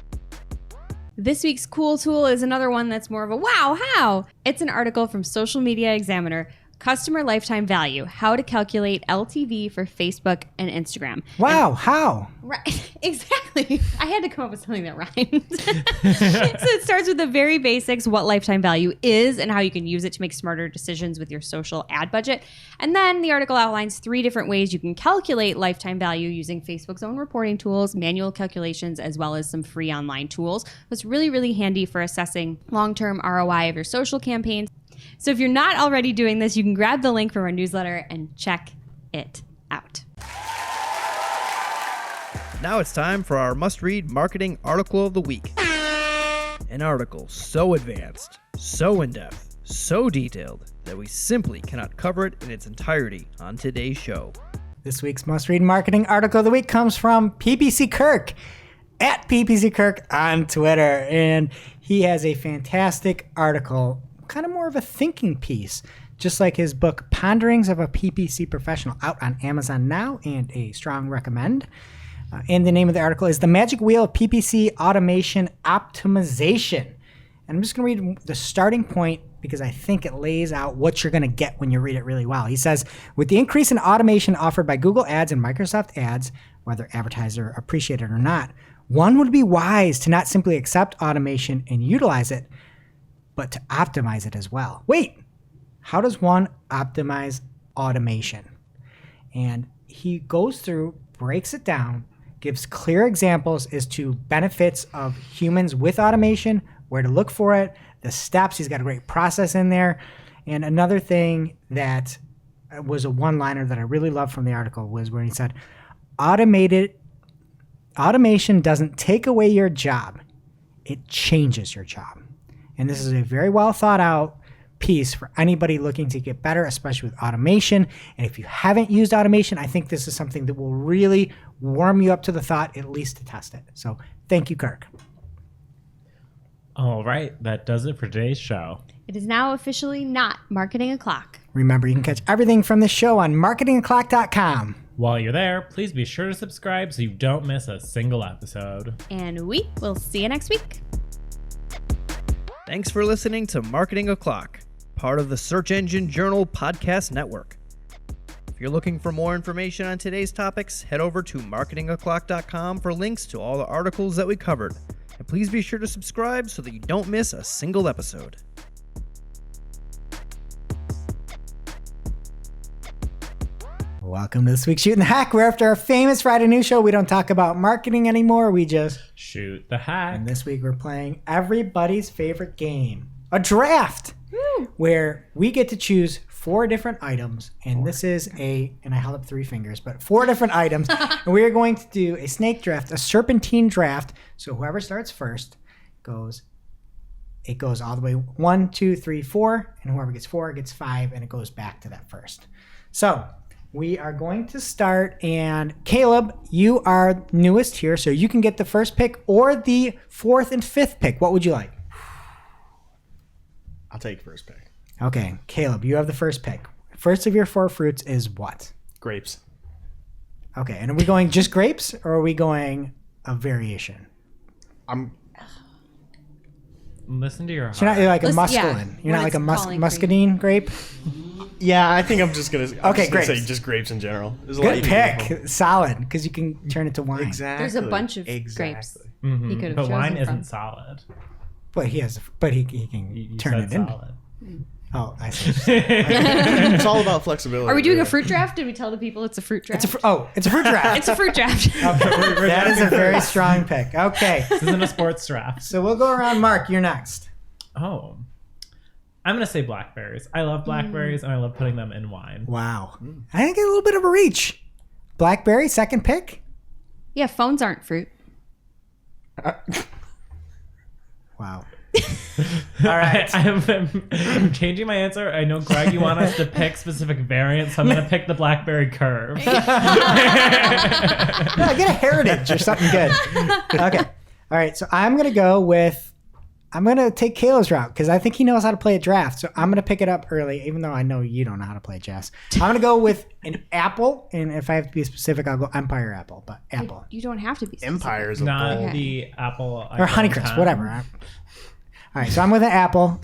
This week's cool tool is another one that's more of a wow, how? It's an article from Social Media Examiner, Customer Lifetime Value, How to Calculate LTV for Facebook and Instagram. Wow, how? Right, exactly. I had to come up with something that rhymed. So it starts with the very basics, what lifetime value is and how you can use it to make smarter decisions with your social ad budget. And then the article outlines 3 different ways you can calculate lifetime value using Facebook's own reporting tools, manual calculations, as well as some free online tools. It's really, really handy for assessing long-term ROI of your social campaigns. So if you're not already doing this, you can grab the link from our newsletter and check it out. Now it's time for our must-read marketing article of the week. An article so advanced, so in-depth, so detailed that we simply cannot cover it in its entirety on today's show. This week's must-read marketing article of the week comes from PPC Kirk, at PPC Kirk on Twitter. And he has a fantastic article, kind of more of a thinking piece, just like his book Ponderings of a PPC Professional, out on Amazon now, and a strong recommend. And the name of the article is The Magic Wheel of PPC Automation Optimization. And I'm just going to read the starting point because I think it lays out what you're going to get when you read it really well. He says, with the increase in automation offered by Google Ads and Microsoft Ads, whether advertiser appreciate it or not, one would be wise to not simply accept automation and utilize it, but to optimize it as well. Wait, how does one optimize automation? And he goes through, breaks it down, gives clear examples as to benefits of humans with automation, where to look for it, the steps. He's got a great process in there. And another thing that was a one-liner that I really loved from the article was where he said, automation doesn't take away your job. It changes your job. And this is a very well thought out piece for anybody looking to get better, especially with automation. And if you haven't used automation, I think this is something that will really warm you up to the thought, at least to test it. So thank you, Kirk. All right, that does it for today's show. It is now officially not Marketing O'Clock. Remember, you can catch everything from this show on marketingoclock.com. While you're there, please be sure to subscribe so you don't miss a single episode. And we will see you next week. Thanks for listening to Marketing O'Clock, part of the Search Engine Journal Podcast Network. If you're looking for more information on today's topics, head over to marketingoclock.com for links to all the articles that we covered. And please be sure to subscribe so that you don't miss a single episode. Welcome to this week's Shooting the Hack, where after our famous Friday news show, we don't talk about marketing anymore. We just shoot the hack. And this week we're playing everybody's favorite game, a draft, where we get to choose 4 different items. And this is and I held up 3 fingers, but 4 different items. And we are going to do a snake draft, a serpentine draft. So whoever starts first goes all the way 1, 2, 3, 4. And whoever gets 4 gets 5, and it goes back to that first. So we are going to start, and Caleb, you are newest here, so you can get the first pick or the 4th and 5th pick. What would you like? I'll take first pick. Okay, Caleb, you have the first pick. First of your 4 fruits is what? Grapes. Okay, and are we going just grapes, or are we going a variation? Listen to your heart. So you're not like a Listen, yeah, muscadine. You're not when like a it's calling for you. muscadine grape? Yeah, I think I'm just gonna. Great. Say just grapes in general. There's a lot Good easier pick. than- Solid, because you can turn it to wine. Exactly. There's a bunch of grapes. Mhm. He could have But chosen wine from. isn't solid. But he can You turn said it into. solid. Oh, I see. It's all about flexibility. Are we doing yeah. a fruit draft? Did we tell the people it's a fruit draft? It's a fruit draft. It's a fruit draft. That is a very strong pick. Okay, This isn't a sports draft. so we'll go around. Mark, you're next. Oh. I'm going to say blackberries. I love blackberries, and I love putting them in wine. Wow. I think a little bit of a reach. Blackberry, second pick. Yeah, phones aren't fruit. Wow. All right. I'm changing my answer. I know, Greg, you want us to pick specific variants, so I'm going to pick the blackberry curve. Yeah, get a heritage or something good. Okay. All right. So I'm going to take Caleb's route because I think he knows how to play a draft. So I'm going to pick it up early, even though I know you don't know how to play chess. I'm going to go with an apple. And if I have to be specific, I'll go Empire apple, but apple. You don't have to be specific. Empires? Not Okay. the apple. Or Honeycrisp, whatever. All right. So I'm with an apple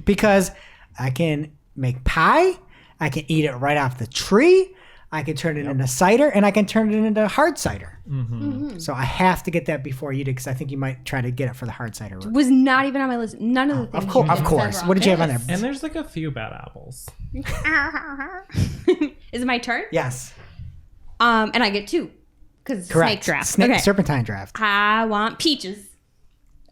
because I can make pie. I can eat it right off the tree. I can turn it into cider, and I can turn it into hard cider. So I have to get that before you do, because I think you might try to get it for the hard cider. Was not even on my list. None of the things. Of you course. said What did you have on wrong. there? And there's like a few bad apples. Is it my turn? Yes. And I get 2 because it's Correct. snake draft. Snake, Okay. Serpentine draft. I want peaches.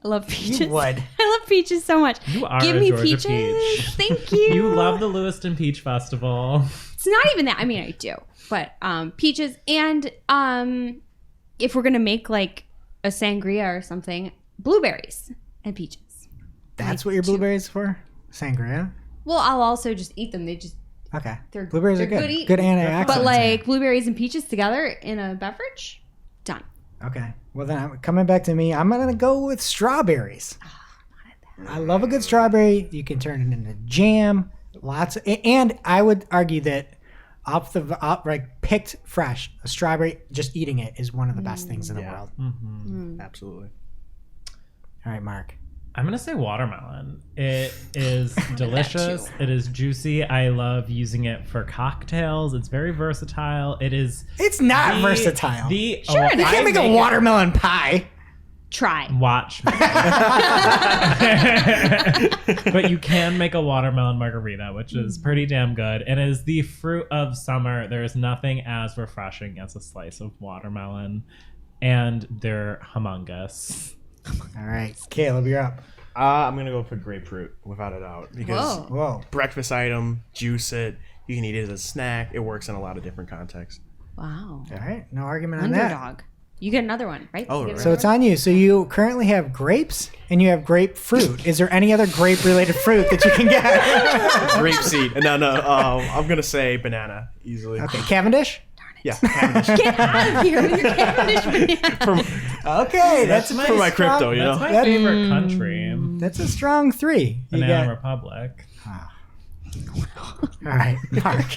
I love peaches. You would. I love peaches so much. You are Give a me Georgia peaches. peach. Thank you. You love the Lewiston Peach Festival. It's not even that. I mean, I do, but peaches and if we're gonna make like a sangria or something, blueberries and peaches. That's what your blueberries for? Sangria? Well, I'll also just eat them. They just Okay. They're- Blueberries they're are good. good eating. Good antioxidants. but like blueberries and peaches together in a beverage, done. Okay. Well, then I'm coming back to me. I'm going to go with strawberries. I love a good strawberry. You can turn it into jam. And I would argue that picked fresh, a strawberry, just eating it is one of the best things in the world. Absolutely. All right, Mark. I'm going to say watermelon. It is delicious. It is juicy. I love using it for cocktails. It's very versatile. It is. It's not versatile. Sure, You can't make a watermelon pie. Try. Watch me. But you can make a watermelon margarita, which is pretty damn good. And is the fruit of summer. There is nothing as refreshing as a slice of watermelon. And they're humongous. All right, Caleb, you're up. I'm gonna go for grapefruit without a doubt because Whoa. breakfast item, juice it. You can eat it as a snack. It works in a lot of different contexts. Wow. All right, no argument on that. Underdog. You get another one, right? Oh, You get right. So it's on you. So you currently have grapes and you have grapefruit. Is there any other grape-related fruit that you can get? Grape seed. No. I'm gonna say banana easily. Okay, Cavendish? Yeah. Cavendish. Get out of here with your Cavendish banana. Okay, that's For my crypto, you That's know. my favorite country. That's a strong 3. You Banana got, Republic. all right, Mark.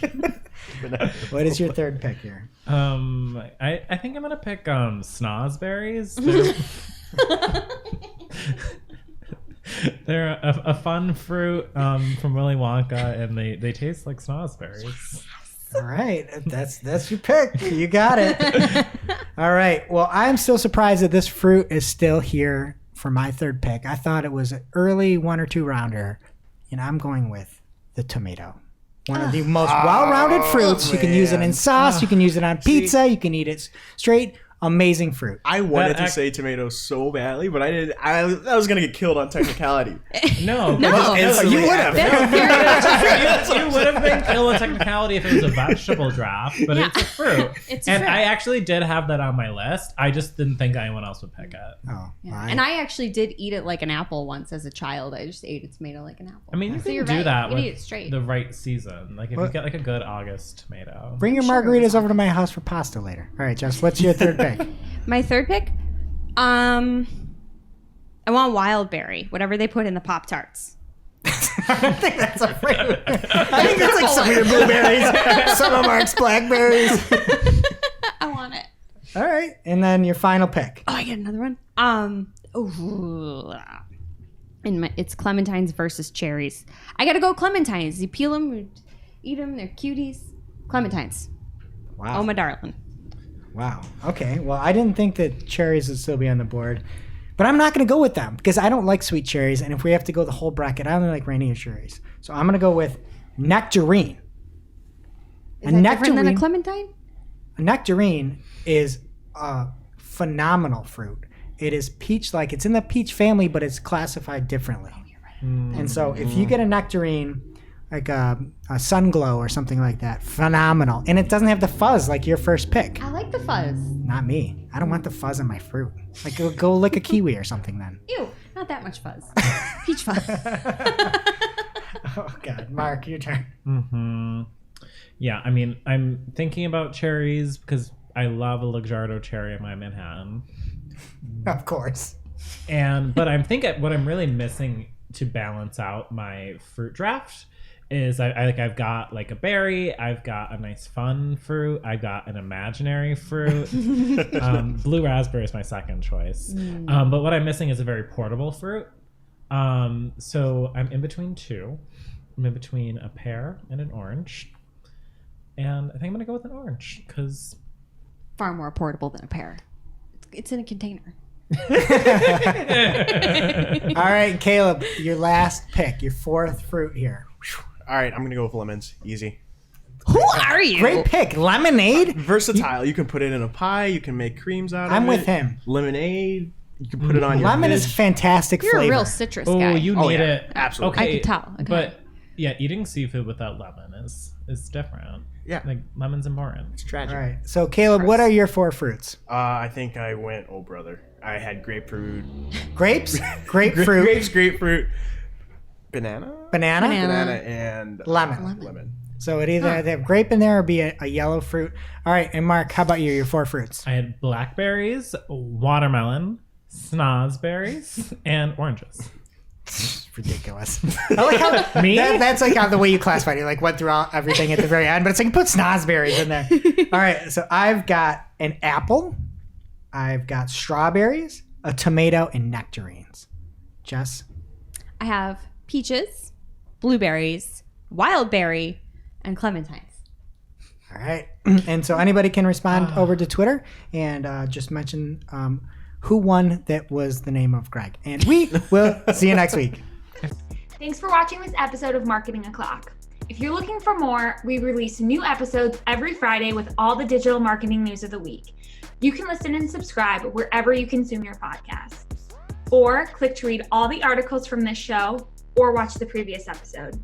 What is your third pick here? I think I'm gonna pick snozberries. They're a fun fruit from Willy Wonka, and they taste like snozberries. All right, that's your pick. You got it. All right. Well, I'm still surprised that this fruit is still here for my third pick. I thought it was an early 1 or 2 rounder, and I'm going with the tomato. One of the most well-rounded fruits. You can use it in sauce. You can use it on pizza. You can eat it straight. Amazing fruit. I wanted to say tomato so badly, but I didn't. I was gonna get killed on technicality. No. You would have. You would have been killed on technicality if it was a vegetable draft, but it's a fruit. It's a and fruit. I actually did have that on my list. I just didn't think anyone else would pick it. Oh, Yeah. my. And I actually did eat it like an apple once as a child. I just ate a tomato like an apple. I mean, you So can you're do right. that You can eat it with straight. the right season. Like if What? you get like a good August tomato. Bring your Sure, margaritas it's over to my house for pasta later. All right, Jess, what's your third pick? My third pick, I want wild berry, whatever they put in the Pop-Tarts. I don't think that's a fruit. I think that's like some of your blueberries, some of Mark's blackberries. I want it. All right, and then your final pick. Oh, I get another one. It's clementines versus cherries. I gotta go clementines. You peel them, you eat them. They're cuties. Clementines. Wow. Oh my darling. Wow. Okay. Well, I didn't think that cherries would still be on the board, but I'm not going to go with them because I don't like sweet cherries. And if we have to go the whole bracket, I only like Rainier cherries. So I'm going to go with nectarine. Is that different than a clementine? A nectarine is a phenomenal fruit. It is peach-like. It's in the peach family, but it's classified differently. And so if you get a nectarine, like a sun glow or something like that, phenomenal. And it doesn't have the fuzz like your first pick. I like the fuzz. Not me. I don't want the fuzz in my fruit. Like go lick a kiwi or something then. Ew, not that much fuzz. Peach fuzz. Oh God, Mark, your turn. Mm-hmm. Yeah, I mean, I'm thinking about cherries because I love a Luxardo cherry in my Manhattan. Of course. But I'm thinking what I'm really missing to balance out my fruit draft is I've got like a berry, I've got a nice fun fruit, I've got an imaginary fruit. Blue raspberry is my second choice. But what I'm missing is a very portable fruit. So I'm in between 2. I'm in between a pear and an orange. And I think I'm going to go with an orange because... Far more portable than a pear. It's in a container. All right, Caleb, your last pick, your fourth fruit here. All right, I'm gonna go with lemons. Easy. Who are you? Great pick. Lemonade? Versatile. You can put it in a pie. You can make creams out of it. I'm with him. Lemonade. You can put it on your Lemon is fish. fantastic You're flavor. a real citrus Oh, guy. you need yeah, it. absolutely. Okay, I could tell. Okay. But yeah, eating seafood without lemon is different. Yeah. Like lemon's important. It's tragic. All right. So, Caleb, what are your 4 fruits? I think I went, oh brother. I had grapefruit. Grapes, grapefruit, Grapes, grapefruit. Banana? banana. Banana and Lemon. lemon. So it either they have grape in there or be a yellow fruit. All right. And Mark, how about you? Your 4 fruits. I had blackberries, watermelon, snozberries, and oranges. Ridiculous. I like how Me? that's like how the way you classified it. You like went through everything at the very end, but it's like you put snozberries in there. All right, so I've got an apple, I've got strawberries, a tomato, and nectarines. Jess? I have peaches, blueberries, wild berry, and clementines. All right. And so anybody can respond over to Twitter and just mention who won that was the name of Greg. And we will see you next week. Thanks for watching this episode of Marketing O'Clock. If you're looking for more, we release new episodes every Friday with all the digital marketing news of the week. You can listen and subscribe wherever you consume your podcasts. Or click to read all the articles from this show or watch the previous episode.